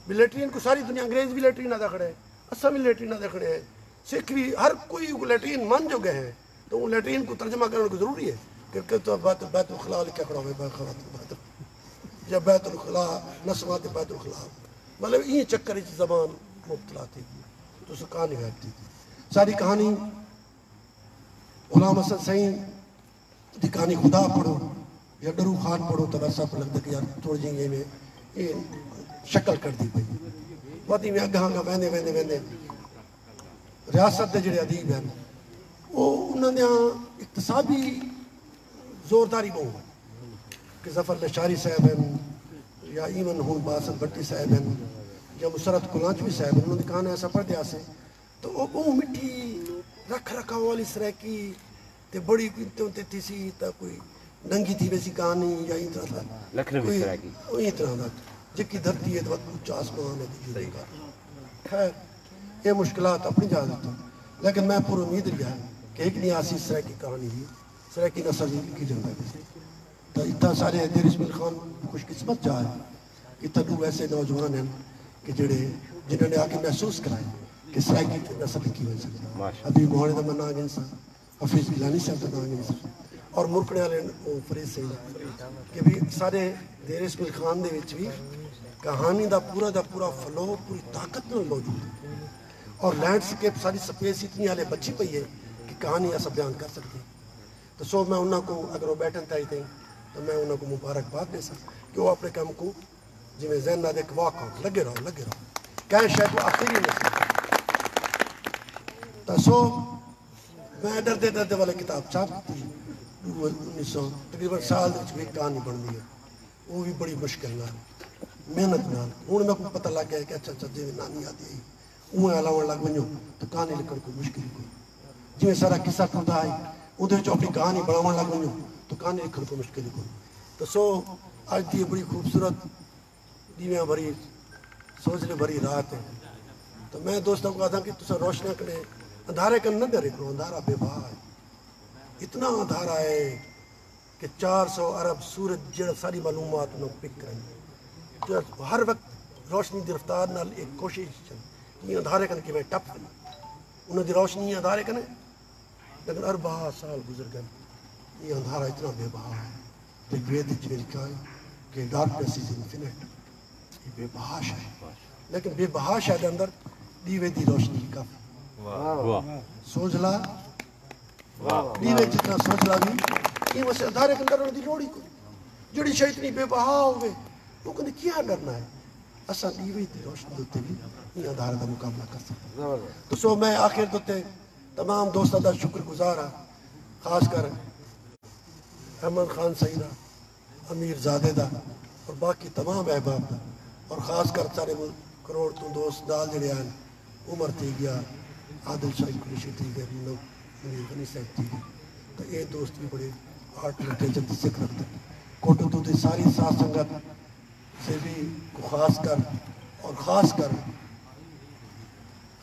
بھی لیٹرین کو ساری دنیا انگریز بھی لیٹرین آدھا کھڑے ہیں اسا بھی لیٹرین آدھا کھڑے ہیں سکھ بھی ہر کوئی لیٹرین مان جو گئے ہیں تو وہ لیٹرین کو ترجمہ کرنے کو ضروری ہے کہ تو بیت الخلاء لکھا کھڑا ہوئے یا بیت الخلاء نسمات بیت الخلاء مطلب یہ چکر اس زبان مبتلا تھی تو اس کہانی غائب تھی ساری کہانی غلام حسن سائیں دی کہانی خدا پڑھو یا ڈرو خان پڑھو تو ویسا پر لگتا کہ یار تھوڑ جائیں میں یہ شکل کر دی پئی بہت ہی میں اگاں گا ویندے ریاست دے جڑے ادیب ہیں وہ انہوں نے اقتصادی زورداری بہت کہ ظفر لشاری صاحب ہیں یا ایمن ہون باسط بھٹی صاحب ہیں یا مسرت کلانچوی صاحب ہیں انہوں نے کہانا ایسا پڑھ دیا سے تو وہ بہت مٹھی رکھ رکھا والی سرائکی تے بڑی قیمتیں تھی سی تا کوئی ننگی تھی ویسی کہانی یا این طرح تھا لکھنوی سرائکی این طرح تھا جکی دھرتی ہے تو وقت کچھ آسمان ہے دیجیے دیکھا خیر یہ مشکلات اپنی جا دیتا لیکن میں پور امید لیا کہ ایک نہیں آسی سرائکی کہانی ہی سرائکی نصر کی جنگا ہے تو اتنا سارے دیر اسمیل خان خوش قسمت جائے اتنا دو ایسے نوجوان ہیں کہ جنہوں نے آگے محسوس کرائے کہ سرائکی کی نصر کی ہوئی سکتا ابھی موہنے دا منہ آگے انسان حفیظ گلانی صاحب دا آگے انسان اور مرکڑے والے فرید سے کہ بھی سارے دیر اسمیل خان دے وچ بھی کہانی دا پورا فلو پوری طاقت میں موجود ہے اور لینڈ سکیپ ساری سپیس اتنی آلے بچی پئی ہے کہ کہانی ایسا بیان کر سکتی تو سو میں انہوں کو اگر وہ بیٹھن تائی تھے تو میں انہوں کو مبارکباد دے سکتا کہ وہ اپنے کام کو جی میں ذہن نہ دیکھ واقع لگے رہو کہیں شاید وہ آخری نہیں تو سو میں ڈردے والے کتاب چھاپ تھی 1900 تقریباً سال بھی کہانی بن دی ہے وہ بھی بڑی مشکل نہ محنت نہ ہوں میں کو پتہ لگ گیا کہ اچھا جی میں نانی آتی ہے وہ علاوہ لگ ونجو تو کہانی لکھن کو مشکل کوئی جی میں سارا قصہ ٹوٹا آئی ادھر جو اپنی کہانی بڑھاؤ لگ ونجو تو کہانی لکھن کو مشکل کوئی تو سو آج دی بڑی خوبصورت دیویاں بھری سوچنے بھری رات ہے تو میں دوستوں کو کہا کہ تسا روشنہ کرے اندھارے کن نہ درے کرو اندھارا بے بہا ہے اتنا اندھارا ہے کہ 400 ارب سورج جڑا ساری معلومات انہوں پک کریں جو ہر وقت روشنی دی رفتار نال ایک کوشش چل یہ اندھارے کن کہ میں ٹپ کریں انہوں دی روشنی اندھارے کن لیکن 40 سال گزر گئے یہ اندھارا اتنا بے بہا ہے رگوید میں لکھا ہے کہ ڈارکنیس از انفینٹ، یہ بے بہا ہے، لیکن بے بہا ہے اندر دیوے دی روشنی کافی سوچ لا دیوے جتنا سوچ لا بھی یہ ویسے اندھارے کے اندر دی لوڑی کو جڑی شاید اتنی بے بہا ہوئے وہ کہنے کیا کرنا ہے اسا دیوے دی روشنی دوتے بھی یہ اندھارے دا مقابلہ کر سکتا تو سو میں آخر دوتے تمام دوستہ دا شکر گزارا، خاص کر احمد خان سیدہ، امیر زادے دا اور باقی تمام احباب دا، اور خاص کر سارے کروڑ تو دوست دال جڑے آن عمر تھی گیا، عادل شاہی کلیشی تھی گیا، منیر غنی صاحب تھی گیا، تو یہ دوست بھی بڑے آرٹ لٹریچر کی ذکر رکھتے ہیں۔ کوٹو تو ساری ساتھ سنگت سے بھی کو خاص کر اور خاص کر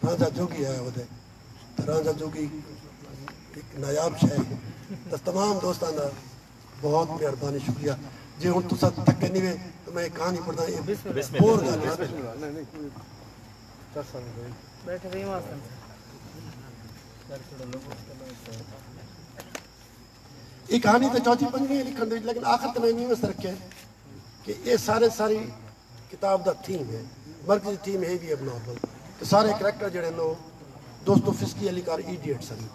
رانجا جوگی آیا ہوتا ہے، رانجا جوگی ایک نایاب شہر ہے، تمام دوستان دا بہت مہربانی شکریہ جی ہوں تو ساتھ تک نہیں ہوئے تو میں کہانی پڑھتا یہ بور گالی یہ کہانی تو چوتھی پنجویں لکھن دے لیکن آخر تو میں نہیں میں رکھا ہے کہ یہ ساری کتاب دا تھیم ہے، مرکزی تھیم ہے بھی اب نارمل کہ سارے کریکٹر جڑے نو دوستو فسکی علی کار ایڈیٹ سن،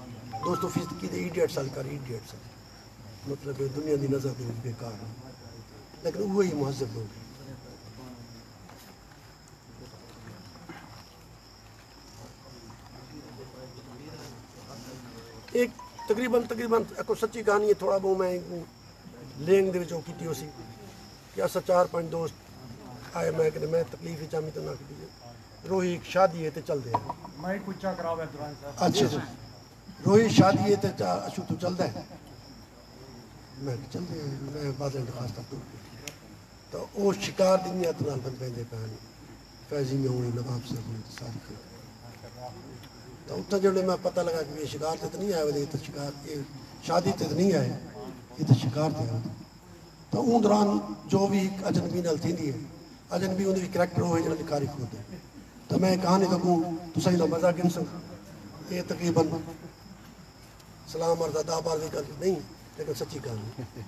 دوستو فسکی دے ایڈیٹ سال کار ایڈیٹ سن، مطلب دنیا دی نظر دے بیکار ہے لیکن وہی مہذب لوگ ہیں۔ ایک تقریباً ایک سچی کہانی ہے، تھوڑا بہت میں لینگ دے وچوں کیتی ہو سی کہ اسا 4-5 دوست آئے میں کہ میں تکلیف چاہمی تو نہ کیتی روہی ایک شادی ہے تے چل دے میں کچھ کراوے دوران صاحب اچھا روہی شادی ہے تے اشو تو چل دے میں چل دے میں بعد انتخاص تک تو وہ شکار دی نیت نال بن پیندے پہنی فیضی میں ہوئی نواب سے ہوئی ساری خیر تو اتنا جب میں پتہ لگا کہ یہ شکار تے نہیں آئے یہ تو شکار یہ شادی تے نہیں آئے یہ تو شکار تے آئے تو اون دوران جو بھی اجنبی نال تھی ہے اجنبی انہیں بھی کریکٹر ہوئے جنہوں نے کاری کھوتے تو میں کہانی تو کہوں تو صحیح نہ مزہ گن سکوں یہ تقریباً سلام عرض ادا بار بھی کر نہیں لیکن سچی کہانی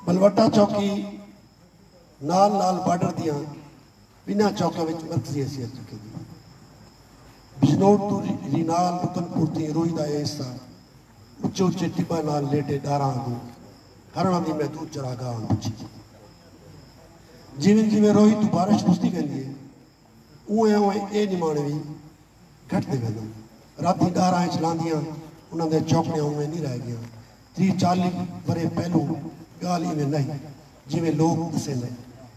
بلوٹا چوکی نال بارڈر دیاں بنا چوکا وچ مرکزی حیثیت رکھے دی بجنوٹ تو رینال مکن پورتی روئی دا ایسا اچھے اچھے ٹپا نال لیٹے ڈاراں دو ہرنا دی محدود چراگاہ بچی جیویں روئی تو بارش بستی گئی ہے اوہیں اے نمانے بھی گھٹ دے گئے راتی ڈاراں چلاندیاں انہاں دے چوکڑیاں اوہیں نہیں رہ گیا 30-40 برے پہلو گالی میں نہیں جیویں لوگ دسے نے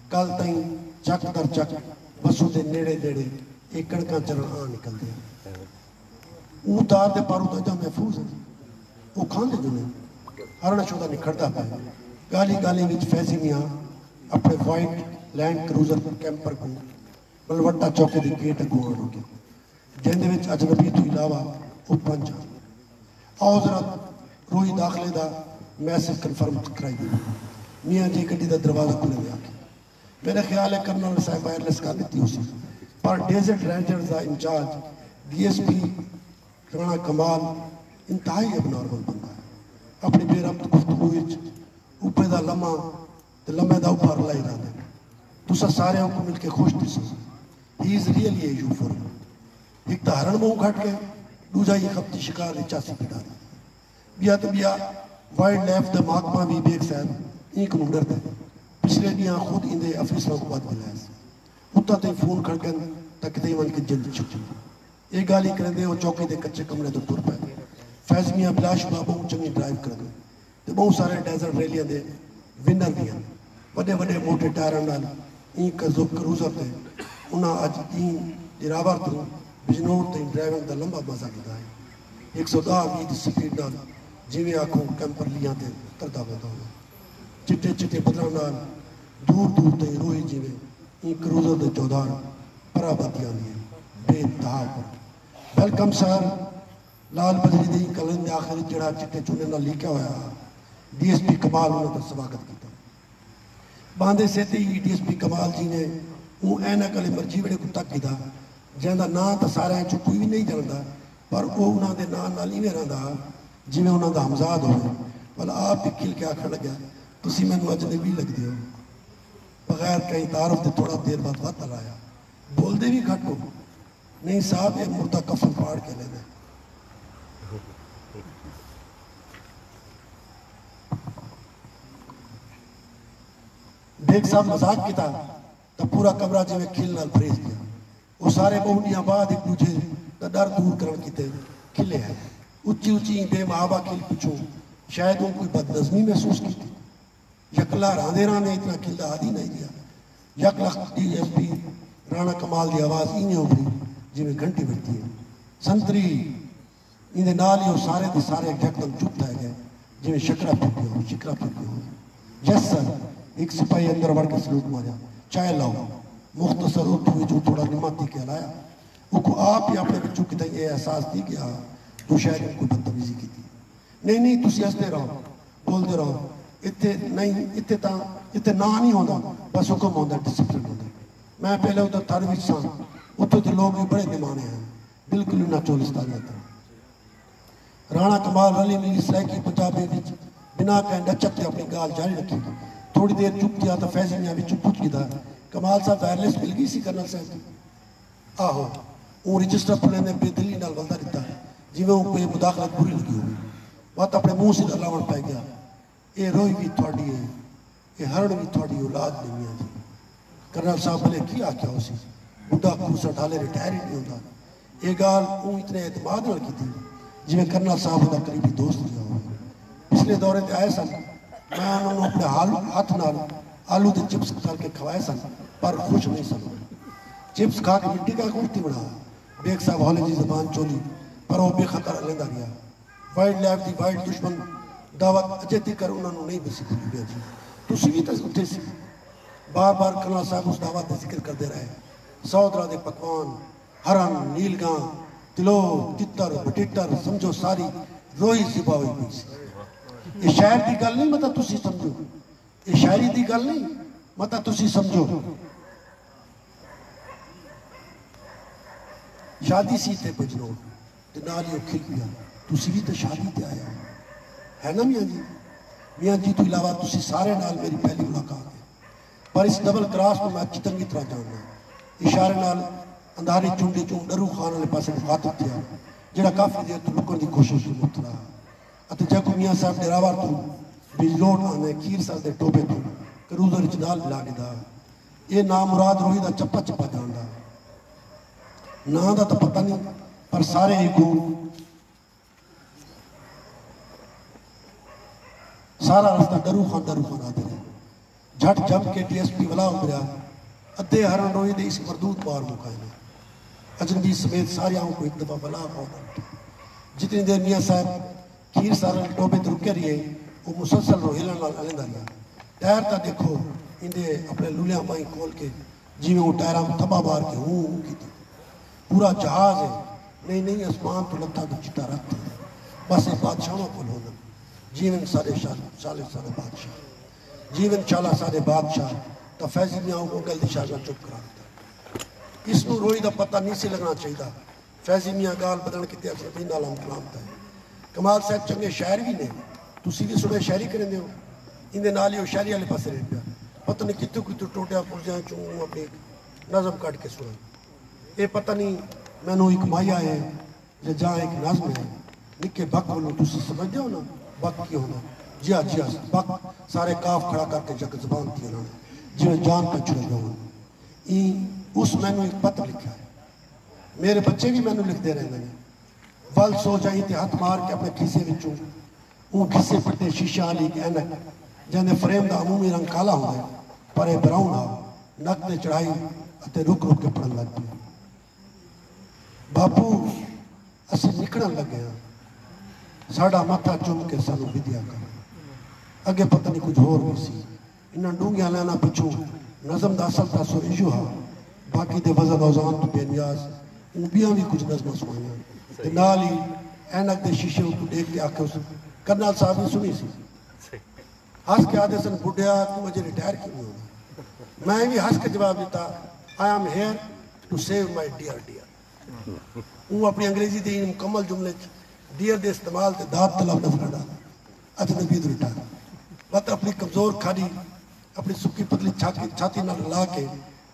کل تائیں چک در چک بسو دے نیڑے دیڑے ایک کڑکاں چرن آن نکل دیا اون دار دے پارو دا جا محفوظ ہے وہ کھان دے جنے ہرنا شدہ نکھڑتا پہ گالی وچ فیضی میاں اپنے وائٹ لینڈ کروزر کیمپر کو بلوٹا چوکے دے گیٹ گوان ہو گیا جہندے وچ اجنبی تو علاوہ وہ پنجا آؤ ذرا روئی داخلے دا میسج کنفرم کرائی دی میاں جی گڈی دا دروازہ کھلے دیا میرے خیال ہے کرنل صاحب وائرلیس کا دیتی ہو سی پر ڈیزرٹ رینجرز دا in charge D S P Rana Kamal انتہائی اب نارمل بندہ ہے اپنی بے ربط گفتگو وچ اوپے دا لمحہ تے لمحے دا اوپر لائی رہا ہے تسا سارے کو مل کے خوش دسو ہی از ریئلی اے یو فور ایک تا ہرن منہ گھٹ گئے دوجا یہ خپتی شکار لی چاسی پٹا دی بیا تو بیا وائلڈ لائف دا محکمہ بھی بیک صاحب ایک نمبر دے پچھلے دیاں خود اندے افیسروں کو بات بلائے اتنا تے فون کھڑ کر تک تے ایمان کی جلد چھک چھک ایک گالی کریں دے وہ چوکے دے کچھے کمرے دو ٹور پہ فیض میاں بلاش بابا چنگی ڈرائیو کر دو تے بہت سارے ڈیزرٹ ریلیاں دے ونر دیاں بڑے بڑے موٹے ٹائران ڈال این کا کروزر تے انہاں آج این جراور تو بجنوٹ تے ڈرائیونگ دا لمبا مزہ کیتا ہے 110 میل سپیڈ ڈال جیویں آنکھوں کیمپر لیاں تے تردا بتا ہو چٹے چٹے بدران ڈال دور تے روئی جیویں این کروزر دے چودار پرا باتیاں دیئے بے انتہا پر ویلکم سر لال بجری دی کلن دے آخری جڑا چٹے چونے نہ لیکیا ہویا ڈی ایس پی کمال انہوں نے سواگت کیتا باندے سے تے ڈی ایس پی کمال جی نے وہ اینہ کلے مرجی بڑے کو تک کیتا جہاں نام تو سارے چ کوئی بھی نہیں جانتا پر وہ انہوں کے نام ایویں رہتا جی انہوں کا ہمزاد ہوئے بھلا آپ بھی کھل کے آخر لگا تھی مینو اجنبی لگتے ہو بغیر کہیں تعارف کے تھوڑا دیر بعد وقت لایا بولتے بھی گھٹ ہو نہیں صاحب یہ مردہ کفن پاڑ کے لینا دیکھ صاحب مزاق کی تھا تو پورا کمرہ جی میں کھل نال بریز گیا وہ سارے بہنیاں بعد ایک دوجے تو ڈر دور کرن کیتے کھلے ہیں اچھی اچھی بے محابہ کھل پچھوں شاید وہ کوئی بدنظمی محسوس کی تھی یکلا راندے رانے اتنا کھلدا آدھی نہیں دیا یک لخت ڈی ایس پی رانا کمال دی آواز اینی ابری جی میں گھنٹی بجتی ہے سنتری اندے نال ہی وہ سارے دے سارے یکدم چپ تھے گئے جی میں شکرا پھر ہو شکرا پھر ہو یس سر ایک سپاہی اندر بڑھ کے سلوک ماریا چائے لاؤ مختصر اردو میں جو تھوڑا نماتی کے لایا وہ کو آپ ہی اپنے بچوں کی طرح یہ احساس دی کہ تو شاید ان کو بدتمیزی کی تھی نہیں تسی ہستے رہو بولتے رہو اتنے نہیں اتنے نہ نہیں ہوتا بس حکم ہوتا ڈسپلن ہوتا میں پہلے ادھر تھر سا اتنے تو لوگ بھی بڑے دمانے ہیں بالکل نہ چولستان ہوتا رانا کمال رلی ملی سرائکی پنجابی بنا کہ نچت کے اپنی گال جاری رکھی تھوڑی دیر چپ کیا تو فیضی میاں بھی چپ پوچھ گیا کمال صاحب وائرلیس مل گئی سی کرنل صاحب آہو وہ رجسٹر پڑھنے نے بے دلی نال بلدا دیتا ہے جی میں کوئی مداخلت بری لگی ہوئی بات اپنے منہ سے دلاون پہ گیا یہ روئی بھی تھوڑی ہے یہ ہرن بھی تھوڑی اولاد نہیں ہے جی کرنل صاحب بلے کیا کیا اسی بڑھا کوسا ڈالے ریٹائر ہی نہیں ہوتا یہ گال وہ اتنے اعتماد نال کی تھی جی میں کرنل صاحب کا قریبی دوست لیا ہوا پچھلے دورے تے آئے سن میں انہوں نے اپنے ہاتھ نال آلو دے چپس کھال کے کھوائے سن پر خوش نہیں سن چپس کھا کے مٹی کا کورتی بڑھا بیک صاحب ہولے جی زبان چولی پر وہ بے خطر لیندہ گیا وائلڈ لائف دی وائلڈ دشمن دعوت اجے تھی کر انہوں نے نہیں بسی بھولی گیا جی تسی بھی تو اٹھے سی بار بار کرنل صاحب اس دعوت دے ذکر کر دے رہے سودرہ دے پکوان ہرن نیلگاں تلو تتر بٹیٹر سمجھو ساری روئی زبا ہوئی بھی سی یہ شاعر دی گل نہیں مطلب تسی سمجھو یہ شاعری دی گل نہیں مطلب تسی سمجھو شادی سی تے بجنو نالیوں کھل پیا تسی بھی تو شادی تے آیا ہے نا میاں جی تو علاوہ تسی سارے نال میری پہلی ملاقات ہے پر اس ڈبل کراس میں اچھی تنگی طرح جاننا اشارے نال اندھاری چونڈی چون ڈرو خان والے پاسے مخاطب تھیا جڑا کافی دیر تو لکن دی کوشش میں مبتلا اتے جے کو میاں صاحب ڈراور تو بجلوٹ آنے کیر سر دے ٹوبے تو کروزر اچنال ملا کے دا یہ نام مراد روئی دا چپا چپا جان دا نام دا تو پتہ نہیں پر سارے ہی کو سارا رستہ ڈرو خان آتے رہے جھٹ جم کے ڈی ایس پی ولا اتریا ادھے ہرن روئی دے اس مردود بار مقائم ہے اجنبی سمیت سارے آؤں کو ایک دفعہ بلا پاؤں جتنی دیر میاں صاحب کھیر سارے ٹوبے تو رکے رہے وہ مسلسل روحیلن لال علیندہ رہا ٹائر تا دیکھو اندے اپنے لولیاں مائیں کھول کے جی میں وہ ٹائرہ میں تبا بار کے ہوں کی تھی پورا جہاز ہے نہیں اسمان تو لگتا تو چٹا رکھتے ہیں بس ایک بادشاہوں کو ہونا جیون سارے بادشاہ جیون چالا سارے بادشاہ تو فیضی میاں کو گل دشاہ کا چپ کرا دیتا اس کو روئی دا پتہ نہیں سے لگنا چاہیے فیضی میاں گال بدن کی تیار سے نالام کلامتا ہے کمال صاحب چنگے شاعر بھی نے تو سیدھی صبح شاعری کریں دے ہو اندے نالی ہو شاعری والے پاسے رہ پیا پتہ نہیں کتوں ٹوٹیا پرجائیں چون اپنی نظم کاٹ کے سنا یہ پتہ نہیں میں نے ایک مایا ہے یا جہاں ایک نظم ہے نکے بک ہونا تسی سمجھ دے ہو نا بک کی ہونا جی ہاں بک سارے کاف کھڑا کر کے جگ زبان تھی انہوں نے جی جان پہ چھڑے گا اس میں نے ایک پتر لکھا ہے میرے بچے بھی میں نے لکھ دے رہے ہیں ول سو جائیں تے ہاتھ مار کے اپنے کھیسے وچوں وہ کھیسے پٹے شیشہ والی ایک اینک جہاں فریم دا عمومی رنگ کالا ہو گیا پر اے براؤن آ نک تے چڑھائی اتے رک کے پڑھن لگ پیا باپو اسی نکڑن لگے ہیں ساڑا ماتھا چوم کے سانو بدیا کر اگے پتہ نہیں کچھ ہور بھی سی انہاں ڈونگیاں لینا پچھوں نظم دا اصل تا سو ایجو ہا باقی دے وزن اوزان تو بے نیاز ان بیاں بھی کچھ نظمہ سوائیاں تے نالی اینک دے شیشے کو دیکھ کے آکے اس کرنل صاحب نے سنی سی ہس کے آدھے سن بڑھیا تو مجھے ریٹائر کیوں نہیں ہونا میں بھی ہس کے جواب دیتا I am here to save my dear dear. وہ اپنی انگریزی دے مکمل جملے ڈیئر دے استعمال تے داد طلب نظر ڈالا اجنبی درٹا بات اپنی کمزور کھاڑی اپنی سکی پتلی چھاتی نہ لا کے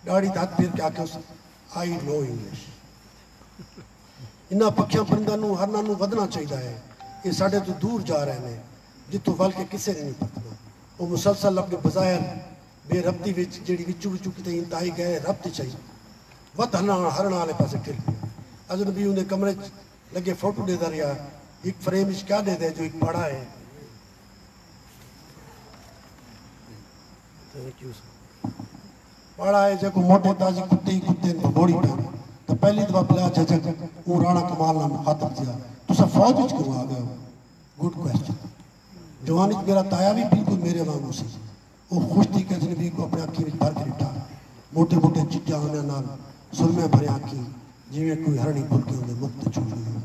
ڈاڑی دھات پھیر کے آکے اس آئی نو انگلش انہاں پکھیاں پرندہ نو ہرنا نو ودنا چاہیے ہے یہ ساڑھے تو دور جا رہے ہیں جتو ول کے کسے نہیں پتنا وہ مسلسل اپنے بظاہر بے ربطی وچ جیڑی وچو کتے انتہائی گئے ربط چاہیے وقت ہرنا والے پاسے کھل پیا اجنبی انہیں کمرے لگے فوٹو دے دا رہا ایک فریم کیا دے دے جو ایک پڑھا ہے پڑھا ہے جو موٹے تازی کتے ہی کتے ان پر بوڑی پہ تو پہلی دفعہ بلا جھجک وہ رانا کمال نام خاطر دیا تو سب فوج وچ کیوں آ گیا گڈ کویسچن جوانی میرا تایا بھی بالکل میرے وانگوں سی وہ خوش تھی کہ اجنبی کو اپنے آنکھی میں بھر کے لٹا موٹے موٹے چٹے آنے نال سرمے بھرے آنکھی جیویں کوئی ہرنی بھول کے انہیں مکت چھوڑ گئی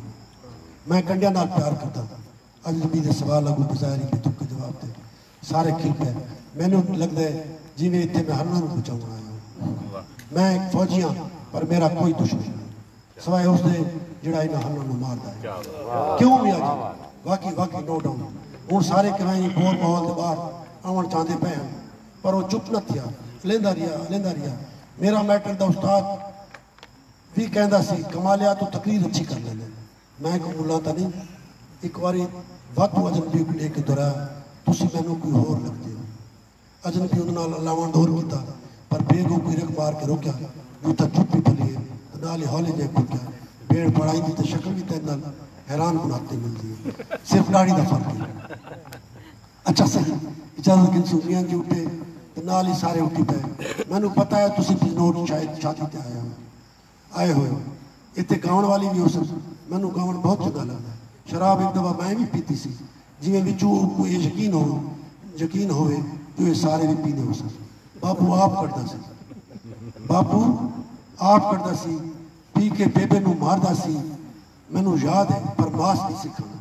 میں کنڈیا نال پیار کرتا تھا اجنبی دے سوال لگو بظاہری بھی تک کے جواب دے سارے کھل پہ میں نے لگ دے جیویں اتنے میں ہرنا نو بچاؤں آیا ہوں میں ایک فوجی ہاں پر میرا کوئی دشمن نہیں سوائے اس نے جڑا انہیں ہرنا نو مار دا ہے کیوں بھی آجی واقعی نو ڈاؤن ہوں سارے کرائیں بہت ماحول دے باہر آون چاندے پہ ہیں پر وہ چپ نہ تھیا لیندہ رہا میرا میٹر دا استاد بھی کہندہ سی کمالیا تو تقریر اچھی کر لینے میں کو بلاتا نہیں ایک باری وقت اجنبی کو لے کے دورا تسی میں نے کوئی اور لگ دیا اجنبی انہوں اللہ دور ہوتا پر بیگوں کوئی رکھ مار کے روکیا جو تا چپ بھی پلیے نالی ہولے جائے کھل گیا بیڑ پڑھائی دی تا شکل بھی تینال حیران بناتے مل دیئے صرف لاڑی دا فرق ہے اچھا صحیح اجازت کنسو میاں جی اٹھے نالی سارے اٹھی پہ میں نے پتا ہے تسی بزنور شاید شادی تے آئے ہوئے اتنے گاؤن والی بھی ہو سکتا میں نے گاؤن بہت چنگا لگا شراب ایک دفعہ میں بھی پیتی سی جی میں بچو کو یہ یقین ہوئے تو یہ سارے بھی پینے ہو سکتے باپو آپ کرتا سی پی کے بیبے نو ماردا سی میں نے یاد ہے پر ماس نہیں سی کھانا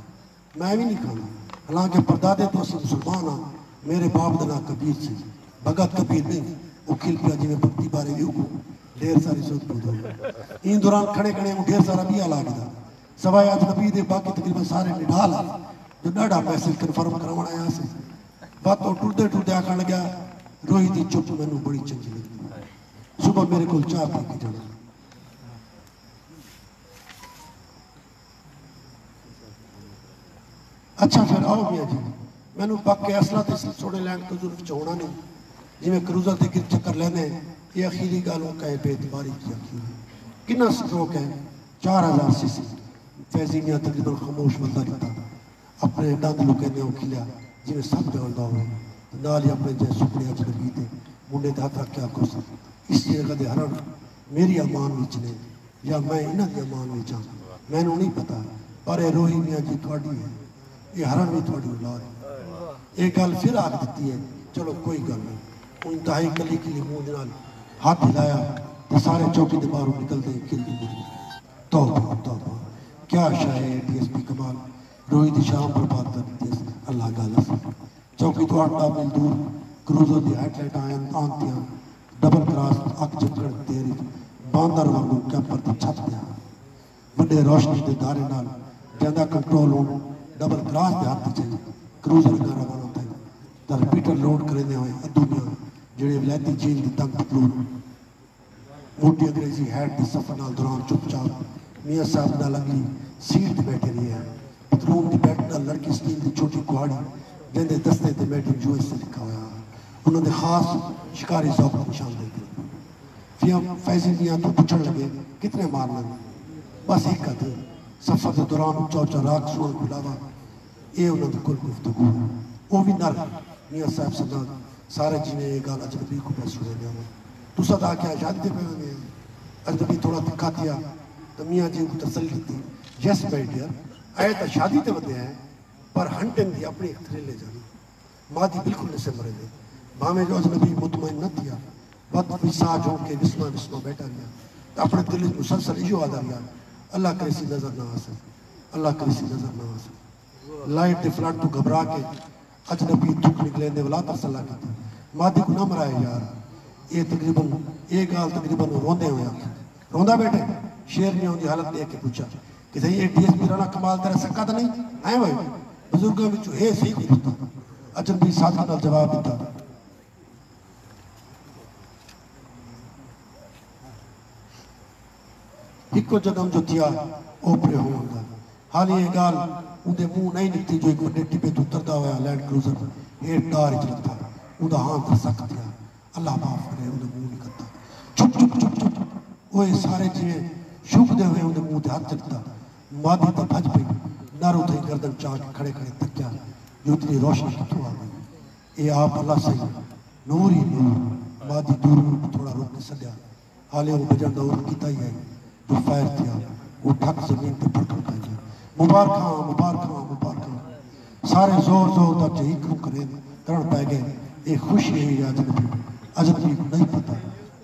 میں بھی نہیں کھانا حالانکہ پردادے تو اسی مسلمان ہاں میرے باپ دنا کبیر سی بھگت کبیر نہیں وہ کھل پیا جی میں بکتی بارے بھی ہوگو ڈھیر ساری سوچ بود ہوئی این دوران کھڑے وہ ڈھیر سارا بھی آلا گیا سوائے اجنبی دے باقی تقریباً سارے نڈھال جو ڈاڑا پیسے کنفرم کراؤنا آیا سے بات تو ٹوٹے آکھا لگیا روئی دی چپ میں نے بڑی چنگی لگی صبح میرے کو چاہ پی کے جانا اچھا پھر آؤ میاں جی میں نے پاک کے اصلہ تے سوڑے لینڈ کو ضرور چوڑا نہیں جی میں کروزر تے گر چکر لینے یہ اخیری گالوں کا ہے بے اعتباری کی اخیری کنہ سٹروک ہے 4000 سی سی فیضی میاں تقریباً خاموش بندہ رہتا اپنے ڈاند لوکے نے کھلیا جی میں سب جاندہ ہوئے نالی اپنے جائے سکڑے اجنبی دے منڈے دھات رکھ کے آکو سا اس جگہ دے ہرن میری امان وچنے یا میں انہ دی امان وچاں میں نے نہیں پتا پر اے روحی میاں جی تھوڑی ہے یہ ہرن بھی تھوڑی اولاد ہے ایک گل پھر آگ دیتی ہے چلو کوئی گل نہیں انتہائی کلی کلی منہ دنال ہاتھ ہلایا تو سارے چوکی دے باہروں نکل دے کل دی مجھے توبہ کیا شاہ ڈی ایس پی کمال روئی دی شام پر بات کر دیتے اللہ گالا سے چوکی تو 8 میل دور کروزر دی ہیٹ لائٹ آنتیاں ڈبل کراس اک جمکڑ تیری باندر وانگو کیمپر دی چھت دیا بڑے روشنی دے دارے نال جاندہ کنٹرول ہوں ڈبل کراس دے ہاتھ چاہیے کروزر کا روانہ تھا در پیٹر لوڈ کرنے ہوئے ادومیاں جڑے ولیتی جیل دی تنگ پتلون موٹی انگریزی ہیٹ دی صفر نال دوران چپ چاپ میاں صاحب نہ لگی سیٹ دی بیٹھے رہے ہیں پتلون دی بیٹھنا لڑکی سٹیل دی چھوٹی کوہاڑی جندے دستے تے میڈیم جو اس سے لکھا ہویا انہوں نے خاص شکاری ذوق نشان دے دے فیام فیضی میاں تو پچھڑ لگے کتنے مارنا بس ایک کا دے سفر دے دوران چوچا راک سوڑ بلاوا اے انہوں نے کل گفتگو وہ بھی نر میاں صاحب سے سارے جینے یہ گالا اجنبی کو پیس ہوئے لیا ہوا تو صدا کیا شادی دے پہنے ہیں اجنبی تھوڑا دکھا دیا تو میاں جی کو تسلی لیتی یس مائی ڈیئر آئے تا شادی تے بدے ہیں پر ہنٹن دی اپنی اخترے لے جانی مادی بالکل نسے مرے لے ماں جو اجنبی مطمئن نہ تھیا وقت ویسا جو کہ وسمہ بیٹھا گیا اپنے دل مسلسل ایجو آدھا گیا اللہ کریسی نظر نہ آسے اللہ کریسی نظر نہ آسے لائٹ دے فلٹ تو گھبرا کے اجنبی دکھ نکلے نے ولا ترسلہ کی تھی مادی کو نہ مرائے یار یہ تقریباً ایک گال تقریباً روندے ہوئے روندا بیٹھے شیر نے اندی حالت دیکھ کے پوچھا کہ صحیح یہ ڈی ایس پی رانا کمال تیرا سکا تو نہیں آئے ہوئے بزرگوں میں ہے صحیح کو پوچھتا اجنبی صادق نال جواب دیتا ایک جگم جو تھیا اوپرے ہوں گا حالی یہ گال اندھے منہ نہیں نکتی جو ایک وڈے ٹپے تو اترتا ہوا لینڈ کروزر ایک ڈار چلتا اندھا ہاں تر سکت تھیا اللہ معاف کرے اندھے منہ نکتا چھپ چھپ چھپ چھپ وہ سارے جیویں شوک دے ہوئے اندھے منہ تے ہاتھ چلتا مادی تا بھج پئی نارو تھے گردن چاک کھڑے کھڑے تکیا جو اتنی روشنی کی تو آگئی اے آپ اللہ صحیح نور ہی نور مادی دور تھوڑا روکنے سدیا حالے وہ بجن دور کیتا ہی آئی جو فائر تھیا وہ ٹھک زمین تے پھڑکن کھائی جائے مبارکاں مبارکاں مبارکاں سارے زور زور دا چہیکوں کرن پہ گئے ایک خوشی ہے یہ اجنبی کو نہیں پتا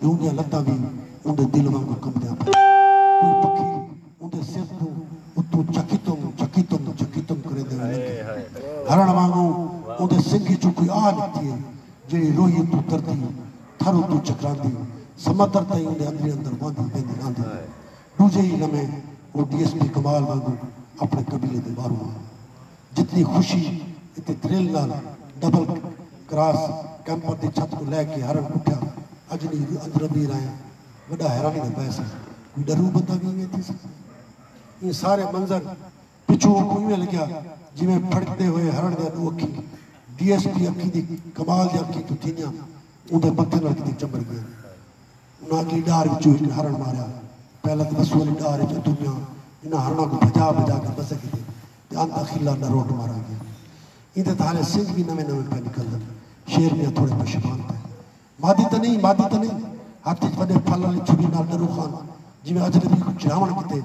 جو انہیں لتا بھی اندھے دل وانگو کم دیا پہ کوئی پکھی اندھے سر تو اتو چکیتم کرے دے لگے ہرن وانگو اندھے سنگی جو کوئی آ لکتی ہے جیڑی روحی تو ترتی تھرو تو چکران دی سمتر تائی اندھے اندر واندی بیندی آندی دوجے ہی لمحے وہ ڈی ایس پی کمال وانگو اپنے قبیلے دے بارو جتنی خوشی اتنی تھرل نال ڈبل کراس کیمپر دی چھت کو لے کے ہرن اٹھا اجنبی اندربی رہے وڈا حیرانی دے پیسے کوئی ڈرو بندہ بھی ہوئے تھی سکتا یہ سارے منظر پچھو کوئی میں لگیا جی میں پھڑکتے ہوئے ہرن دے دو اکھی ڈی ایس پی اکھی دی کمال دی اکھی تو تھینیاں اندھے بکتے لڑکی دی چمبر گیا انہاں کی ڈار بچو ایک ہرن ماریا پہلا تو بس والی ڈار ہے جو دنیا انہاں ہرنوں کو بجا کر بسے کی دے دیان تاخیلہ نروٹ مارا گیا اندھے تحالے سنگ بھی نمے پہ نکل دیں شیر میں تھوڑے پشمان پہ مادی تا نہیں ہاتھ وڈے پھل علی چھوڑی نال ڈرو خان جی میں اجنبی کو چراون کتے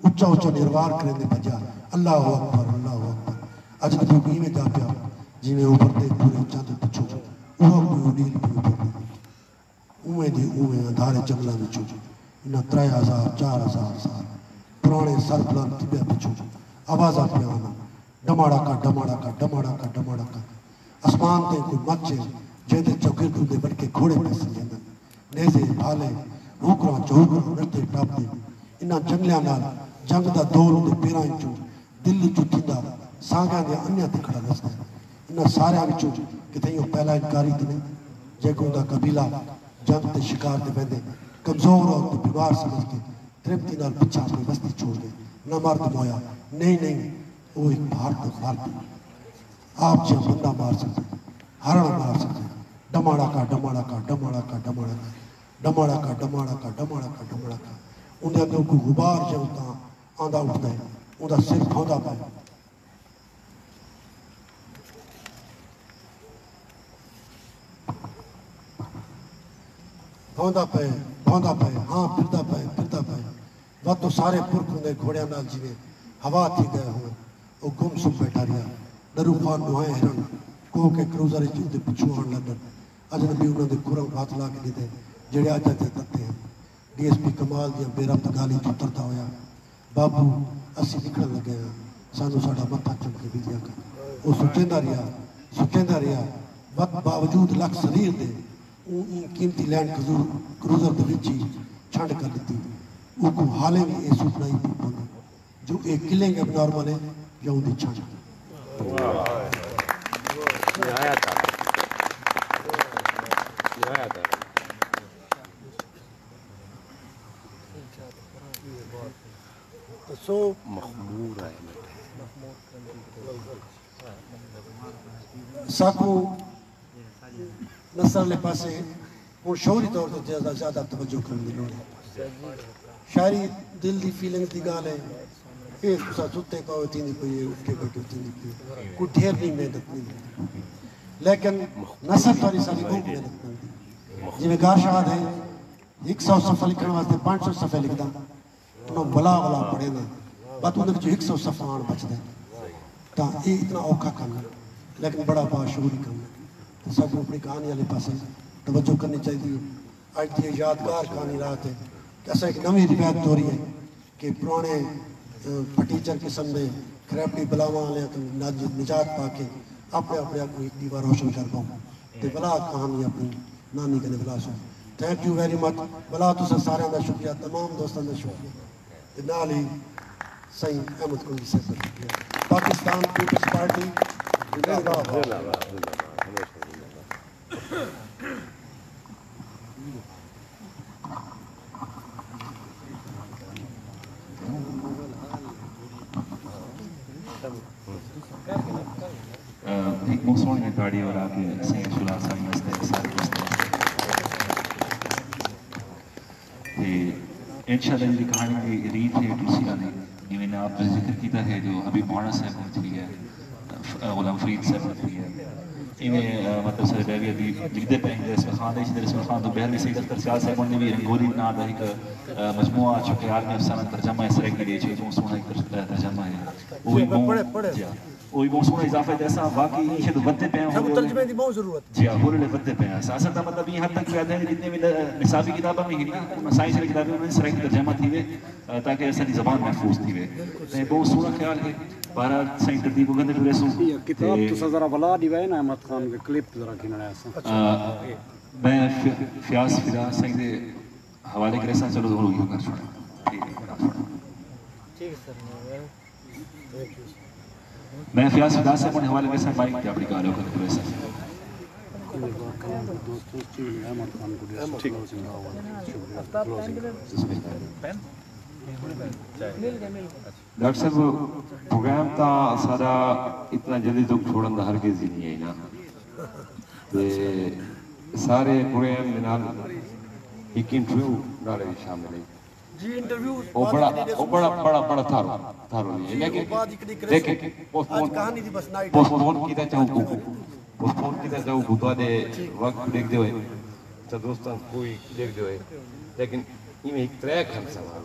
اچھا نروار کریں دے بجا اللہ اکبر اجنبی کو ہی میں جا پیا جی میں اوپر دے پورے چاند پچھو اوہ کوئی اڈیل بھی اوپر دے اوہ اندھارے جنگلہ میں چھو انہاں 3000-4000 سال پرانے سر پلان تبیا پچھو آوازہ پیانا ڈماڑا کا اسمان تے کوئی مچے جیدے چوکر دے بڑھ کے گھوڑے پہ سنجھیں نیزے بھالے روکراں چوکراں رٹے ٹاپ دے انہاں جنگلیاں نال جنگ دا دور دے پیرائیں چو دل چو تھیندا سانگاں دے انیاں تے کھڑا رستا انہاں سارے وچوں کتھے وہ پہلا انکاری تے نہیں جیکوں دا قبیلہ جنگ تے شکار تے بندے کمزور اور تے بیمار سمجھ کے ترپتی نال پچھا اپنی بستی چھوڑ دے نہ مرد مویا نہیں وہ ایک بھارت آپ جہاں بندہ مار سکتے ہرن مار سکتے ڈماڑا کا انہیں اندر کوئی غبار جہاں آندھا اٹھتا ہے اندھا سر کھوندہ پائے بھوندا پائے ہاں پھردا پائے وقت تو سارے پرکھوں دے گھوڑیاں نال جیویں ہوا تھی گئے ہوئے وہ گم سم بیٹھا رہا ڈرو خان نوائے ہرن کوہ کے کروزر چیزیں پچھو آن لگن اجنبی انہوں نے کورم ہاتھ لا کے دیتے جڑے آ جاتے تکتے ہیں ڈی ایس پی کمال دیا بے ربط گالی چترتا ہویا بابو اسی نکھن لگے ہیں سانو ساڑا متھا چمکے بھی دیا کر وہ سچیندہ رہا وقت باوجود لکھ سریر دے قیمتی لینڈ کروزر دے وچی چھنڈ کر لیتی وہ کو حالے بھی اے سوپنائی بھی بنا جو ایک کلیں گے نارمل ہے یا ان دی چھنڈ سو مخمور ہے ساکو نصر لے پاسے اور شعوری طور سے زیادہ توجہ کرنے لوڑے شاعری دل دی فیلنگ دی گال ہے ایک کسا ستے کا ہوتی نہیں کوئی اٹھ کے بیٹھ ہوتی نہیں کوئی ڈھیر نہیں محنت نہیں لیکن نصر توری ساری بہت محنت نہیں جی میں گار شاہد ہے 100 صفحہ لکھنے واسطے 500 صفحہ لکھ دا انہوں بلا پڑھے نا بات انہوں نے جو 100 صفحہ آن بچ دے تا یہ اتنا اوکھا کرنا لیکن بڑا باشعوری کرنا سب کو اپنی کہانی والے پاس توجہ کرنی چاہیے آج کی یادگار کہانی رات ہے کہ ایسا ایک نوی روایت ہو رہی ہے کہ پرانے پٹیچر قسم میں کریپٹی بلاواں والے تو نجات پا کے اپنے کو ایک دیوار روشن کر پاؤں تے بلا کہانی اپنی نانی کنے بلا so thank you very much بلا تسا سارے دا شکریہ تمام دوستان دا شکریہ تے نال ہی سائیں احمد کوئی سے شکریہ پاکستان پیپلز پارٹی ایک بہت سونی گاڑی اور آ کے سائیں شلا سائیں واسطے سارے واسطے انشاءاللہ یہ کہانی کی ریت ہے دوسری آنے یہ میں نے آپ نے ذکر کیتا ہے جو حبیب مولانا صاحب نے چلی ہے غلام فرید صاحب نے چلی ہے انہیں مطلب سارے بیوی ابھی لکھتے پہ ہیں رسم خان ہے رسم خان تو بہر میں سید اختر سیال صاحب نے بھی رنگولی بنا دا ایک مجموعہ چکے عالمی افسانہ ترجمہ ہے سرک کی دیچے جو سونا ایک ترجمہ ہے وہی بہت سونا اضافہ ہے جیسا واقعی یہ تو بدتے پہ ہیں ترجمے دی بہت ضرورت جی ہاں بولے لے بدتے پہ ہیں ساستا مطلب یہ حد تک یاد ہے جتنے بھی نصابی کتابہ میں ہی سائنس کی کتابیں انہوں نے سرک ترجمہ تھی ہوئے تاکہ ایسا زبان محفوظ تھی ہوئے بہت سونا خیال ہے بارہ سائن ترتیب کو گندے پورے سو کتاب تو سزارہ بلا دی وائے نا احمد خان کے کلپ ذرا کھینا ایسا میں فیاض فدا سائن دے حوالے کرے سا چلو ضرور یوں کر چھوڑا ٹھیک ہے سر میں فیاض فدا سے اپنے حوالے کرے سا بائک کیا اپنی کاروں کرنے پورے سا ڈاکٹر صاحب پروگرام تا سارا اتنا جلدی تو چھوڑن دا ہرگز ہی نہیں ہے نا تے سارے پروگرام دے نال ایک انٹرویو نالے شامل ہے جی انٹرویو بڑا تھارو نہیں ہے لیکن پوسٹپون کیتا چاہوں کو تو آدھے وقت دیکھ دے ہوئے تو دوستان کوئی دیکھ دے ہوئے لیکن یہ ایک تریک ہم سوال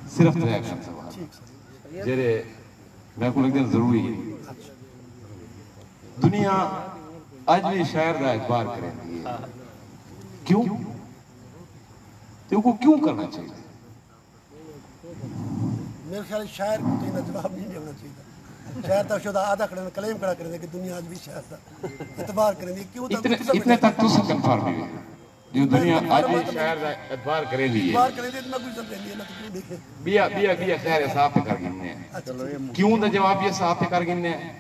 صرف تریک ہم سوال جیرے میں کو لگتا ہے ضروری ہے دنیا آج بھی شاعر دا اعتبار کریں دی ہے کیوں؟ تو کو کیوں کرنا چاہیے؟ میرے خیال شاعر کو تو انہا جواب نہیں ہونا چاہیے شاعر تا شدہ آدھا کلیم کڑا کریں دے کہ دنیا آج بھی شاعر تا اعتبار کریں دے کیوں تا اتنے تک تو سب کنفارم ہوئے جو دنیا آج بھی شاعر دا اعتبار کریں دی ہے اعتبار کریں دے اتنا کوئی سب دیں دی ہے نا تو کیوں دیکھیں بیا خیر صاحب پہ کر گننے ہیں کیوں دا جواب یہ صاحب پہ کر گننے ہیں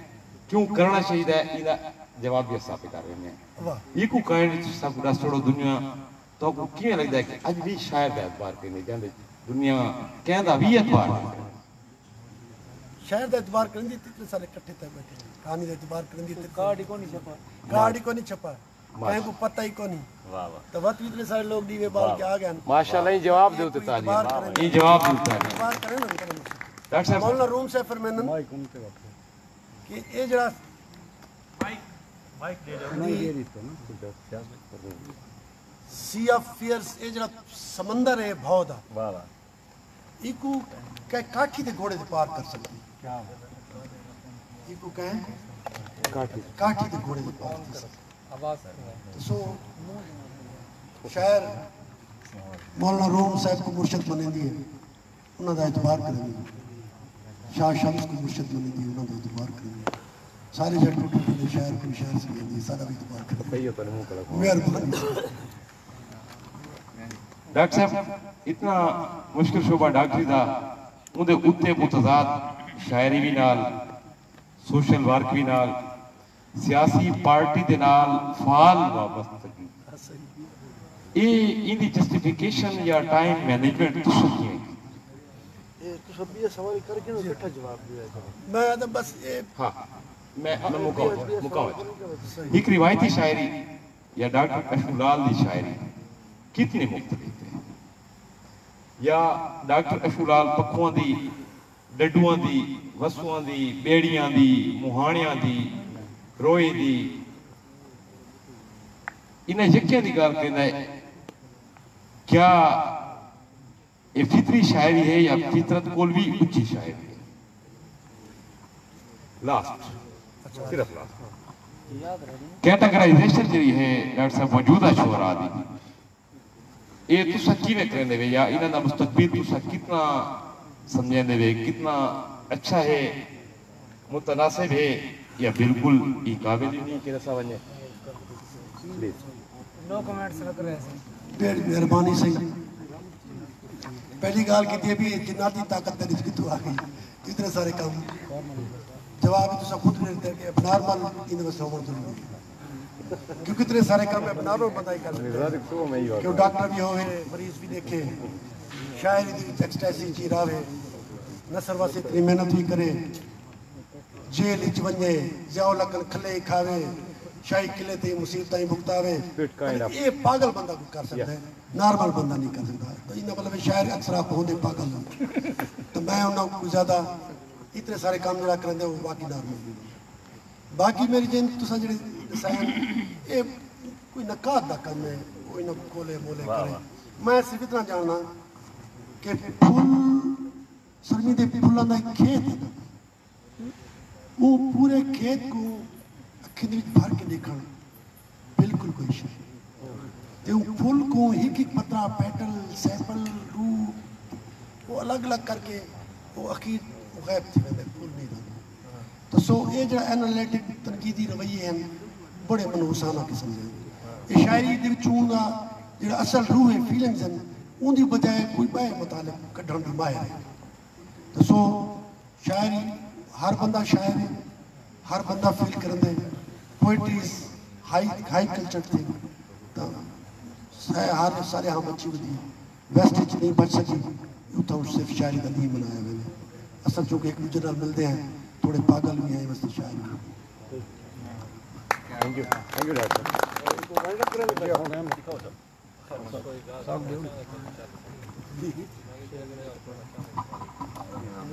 کیوں کرنا چاہیے ہے یہ جواب یہ صاحب پہ کر گننے ہیں یہ کو کہیں سب دس چھوڑو دنیا تو کو کیوں لگتا ہے کہ آج بھی شاعر دا اعتبار کریں دے دنیا کہیں دا بھی اعتبار کریں شاعر دا اعتبار کریں دی اتنے سارے کٹھے تھے بیٹھے کہانی دا اعتبار کریں دی کارڈی کو نہیں چھپا کہیں کو پتہ ہی کو نہیں تو وقت بھی اتنے سارے لوگ دیوے بال کے آگئے ہیں ماشاءاللہ یہ جواب دیوتے تعلیم یہ جواب دیوتا ہے اعتبار کریں نا مولانا روم سے فرمینن کہ یہ جڑا سی آف فیئرز یہ جڑا سمندر ہے بھاؤ دا یہ کو کہیں کاٹھی دے گھوڑے دے پار کر سکتی یہ کو کہیں کاٹھی دے گھوڑے دے پار کر سکتی سو شاعر مولانا روم صاحب کو مرشد بنے دیئے انہوں دا اعتبار کریں گے شاہ شمس کو مرشد بنے دیئے انہوں دا اعتبار کریں گے سارے جڑ ٹوٹے ٹوٹے شاعر کو شاعر سے بنے دیئے سارا بھی اعتبار کریں گے مہربانی ڈاکٹر صاحب اتنا مشکل شعبہ ڈاکٹری دا اندے اتے متضاد شاعری بھی نال سوشل ورک بھی نال سیاسی پارٹی دے نال فعال وابستگی یہ اندی جسٹیفیکیشن یا ٹائم مینجمنٹ تو سکی ہے تو سب بھی یہ سوال کر کے بیٹھا جواب دیا میں آدھا بس ہاں میں مکاوت ایک روایتی شاعری یا ڈاکٹر اشولال دی شاعری کتنے مختلف ہیں یا ڈاکٹر اشولال پکھوان دی ڈڈوان دی وسوان دی بیڑیاں دی مہانیاں دی روئے دی انہیں یکیاں دی گال کہنا ہے کیا یہ فطری شاعری ہے یا فطرت کول بھی اچھی شاعری ہے لاسٹ صرف لاسٹ کیٹاگرائزیشن جو ہے ڈاکٹر صاحب موجودہ شعراء دی یہ تو سکی میں کرنے دے یا انہاں دا مستقبل تو سک کتنا سمجھیں دے کتنا اچھا ہے متناسب ہے یا بالکل ہی قابل نہیں کہ رسا ونجے نو کمنٹس لگ رہے ہیں ڈیڑھ مہربانی سے پہلی گال کی بھی جناتی طاقت تیری کتوں آ گئی اتنے سارے کام جواب تو سب خود لیتے کہ نارمل ان میں سومن ضروری کیونکہ اتنے سارے کام میں نارمل بندہ ہی کر سکتے کہ ڈاکٹر بھی ہوئے مریض بھی دیکھے شاعری دی ایکسٹیسی چی راوے نصر واسے اتنی محنت بھی کرے جیل اچ ونجے زیاؤ لکن کھلے کھاوے شاہی قلعے تے مصیبتیں بھگتاوے یہ پاگل بندہ کو کر سکتا ہے نارمل بندہ نہیں کر سکتا تو انہاں مطلب شاعر اکثر آپ ہونے پاگل ہیں تو میں انہوں کو زیادہ اتنے سارے کام جڑا کرنے وہ باقی نارمل باقی میری جن تو سا جڑے سائن یہ کوئی نکات دا کام ہے کوئی نہ کولے مولے کرے میں صرف اتنا جاننا کہ پھول سرمی دے پھولاں دا کھیت ہے وہ پورے کھیت کو اکھیں دے بھر کے دیکھنا بالکل کوئی شے تے وہ پھول کو ایک ایک پترا پیٹل سیپل رو وہ الگ الگ کر کے وہ اخیر غیب تھی میں پھول نہیں دا تو سو یہ جو انالیٹک تنقیدی رویے ہیں بڑے منحوسانہ قسم ہیں یہ شاعری دے چون دا جو اصل روح ہے فیلنگز ہیں ان دی بجائے کوئی بائے مطالب کڈھن دی ماہر ہے تو سو شاعری ہر بندہ شاعر ہے ہر بندہ فیل کرن دے پوئٹریز ہائی کلچر تھے تو ہر سارے ہاں بچی ہوئی ویسٹ اچ نہیں بچ سکی یوں تو صرف شاعری کا نہیں بنایا میں نے اصل چونکہ ایک دوسرے نال ملتے ہیں تھوڑے پاگل بھی ہیں ویسے شاعری تھینک یو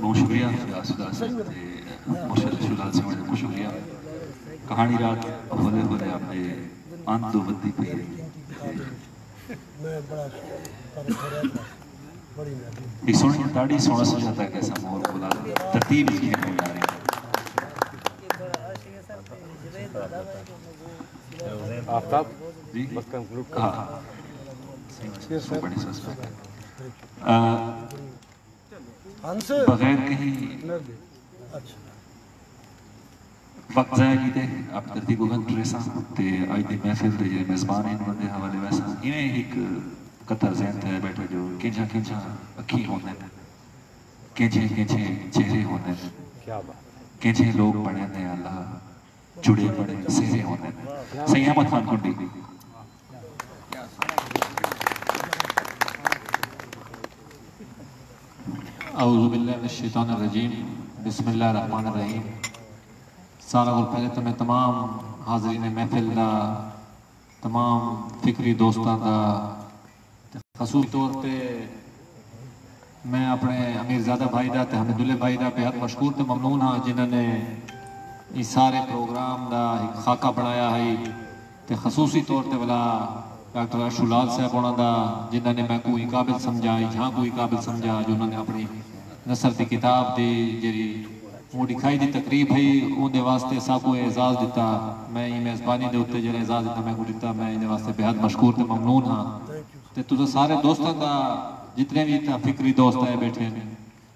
بہت شکریہ مرشد شلال سے بہت شکریہ کہانی رات ہولے ہولے آپ نے آندو بدی پہ ایک سوڑی تاڑی سوڑا سجاتا ہے کیسا مور بولا ترتیب اس کی ہے کوئی آرہی آفتاب جی ہاں بڑی سسپیکٹ بغیر کہیں وقت ضائع کی دے آپ ترتیب و گنٹ ریسا تے آج دی محفل دے جے میزبان ہیں انہوں نے حوالے ویسا انہیں ایک قطر ذہن تے بیٹھے جو کنچا کنچا اکھی ہونے کنچے کنچے چہرے ہونے کنچے لوگ پڑھے نے اللہ جڑے پڑے سہرے ہونے صحیح احمد خان کنڈی اعوذ باللہ من الشیطان الرجیم بسم اللہ الرحمن الرحیم سارا گل پہلے تو میں تمام حاضرین محفل دا تمام فکری دوستان دا خصوصی طور پہ میں اپنے امیر زادہ بھائی دا تے حمداللہ بھائی دا بہت مشکور تے ممنون ہاں جنہوں نے اس سارے پروگرام دا ایک خاکہ بنایا ہے تے خصوصی طور تے بلا ڈاکٹر شلال صاحب ہونا دا جنہوں نے میں کوئی قابل سمجھا جہاں کوئی قابل سمجھا جنہوں نے اپنی نثر دی کتاب دی جری وہ دکھائی دی تقریب ہے ان دے واسطے سب کو اعزاز دیتا میں یہ میزبانی دے ہوتے جڑا اعزاز دیتا میں کو دیتا میں ان واسطے بہت مشکور تے ممنون ہاں تے تو سارے دوستان دا جتنے بھی تا فکری دوست آئے بیٹھے ہیں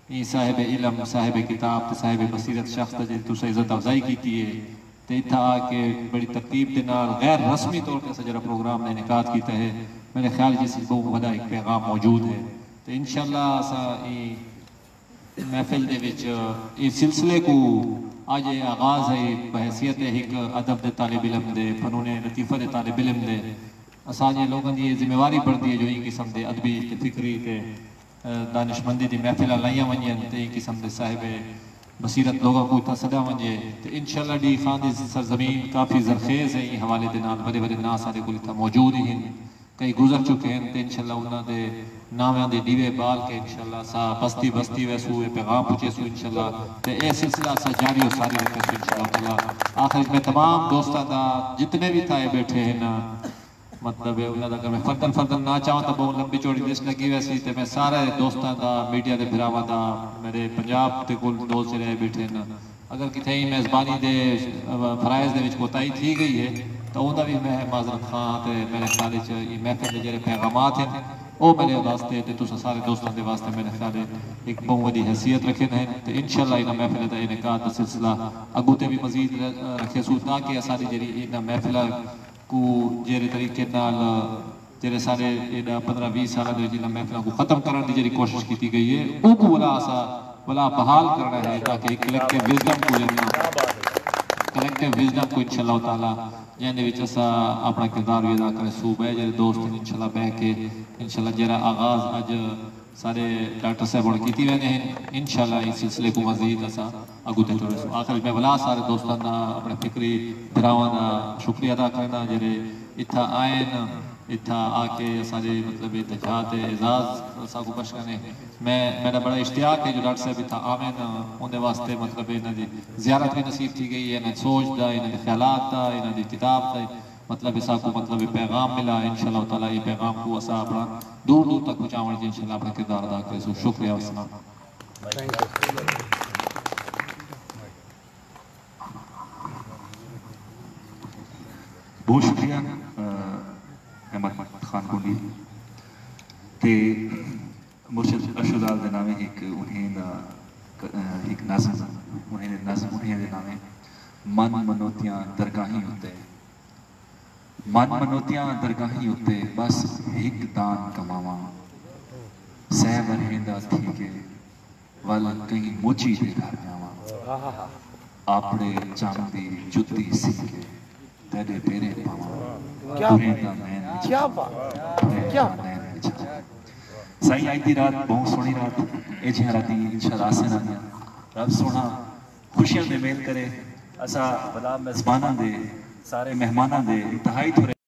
یہ صاحب علم صاحب کتاب تے صاحب بصیرت شخص تے تو سے عزت افزائی کیتی ہے تے تھا کہ بڑی ترتیب دے نال غیر رسمی طور پہ سجرا پروگرام نے انعقاد کیتا ہے میرے خیال جیسی بہت بڑا ایک پیغام موجود ہے تو انشاءاللہ اسا محفل دے وچ اس سلسلے کو آج آغاز ہے بحیثیت ایک ادب دے طالب علم دے فنون لطیفہ دے طالب علم دے اساں لوگوں دی ذمہ واری پڑتی ہے جو یہ قسم دے ادبی تے فکری تے دانشمندی دی محفل لائیاں ونجن تے یہ قسم دے صاحب بصیرت لوگوں کو تا صدا ونجے تے انشاءاللہ ڈی خان دی سرزمین کافی زرخیز ہے یہ حوالے دے نال بڑے بڑے ناس سارے کو تا موجود ہیں کئی گزر چکے ہیں تے انشاءاللہ انہاں دے ناماں دے دیوے بال کے انشاءاللہ سا بستی بستی ویسو پیغام پہنچے سو انشاءاللہ تے اے سلسلہ سا جاری و ساری رکھے سو انشاءاللہ آخر میں تمام دوستاں دا جتنے بھی تھائے بیٹھے ہیں نا مطلب انہاں دا اگر میں فردن نہ چاہوں تو بہت لمبی چوڑی لسٹ لگی ویسی تے میں سارے دوستاں دا میڈیا دے بھراواں دا میرے پنجاب تے کل دوست رہے بیٹھے نا اگر کتھے میزبانی دے فرائض دے وچ کوتاہی تھی گئی ہے تو انہاں بھی میں معذرت خواہ تے میرے خیال وچ یہ محفل دے جڑے پیغامات ہیں وہ میرے واسطے تے تساں سارے دوستاں دے واسطے میرے خیال ایک بہت بڑی حیثیت رکھے ہیں تے انشاءاللہ انہاں محفل دا انعقاد دا سلسلہ اگوں تے بھی مزید رکھے سو تاکہ ساری جڑی انہاں محفل کو جڑے طریقے نال جڑے سارے 15-20 سال محفلوں کو ختم کرنے کی جی کوشش کی گئی ہے وہ کو بلا بحال کرنا ہے تاکہ کلیکٹیو وزڈم کو انشاءاللہ تعالیٰ جن اپنا کردار بھی ادا کرے صوبہ ہے جڑے دوست انشاءاللہ بہ کے انشاءاللہ جڑا آغاز اج سارے ڈاکٹر صاحب کی وینے ہیں انشاءاللہ اس سلسلے کو مزید اگو تے ٹورے سو آخر میں بلا سارے دوستان دا اپنے فکری دراواں دا شکریہ ادا کرنا جڑے اتھا آئین اتھا آ کے سارے مطلب اتجاہات اعزاز ساکو بخش کرنے میرا بڑا اشتیاق ہے جو ڈاکٹر صاحب اتھا آمین اندے واسطے مطلب انہاں دی زیارت بھی نصیب تھی گئی ہے انہاں سوچ دا انہاں دی خیالات دا انہاں دی کتاب دا مطلب ساکو مطلب پیغام ملا انشاءاللہ تعالیٰ یہ پیغام کو اسا اپنا دور دور تک پہنچاون دی انشاءاللہ اپنا کردار ادا کرے سو شکریہ والسلام بہت شکریہ احمد خان گنڈی تے مرشد ارشدال دے نامے ایک انہیں ایک نظم انہیں دے نامے من منوتیاں درگاہیں ہوتے من منوتیاں درگاہیں ہوتے بس ایک دان کماواں سہ برہندہ تھی کہ ول کہیں موچی دے گھر جاواں آپڑے چاندی جتی سی کے تیرے پیرے پاواں کیا سائیں آئی تھی رات بہت سونی رات اے جہاں راتی انشاءاللہ آسے نہ دیا رب سونا خوشیاں دے میل کرے اسا بلا میزبانہ دے سارے مہمانہ دے انتہائی تھوڑے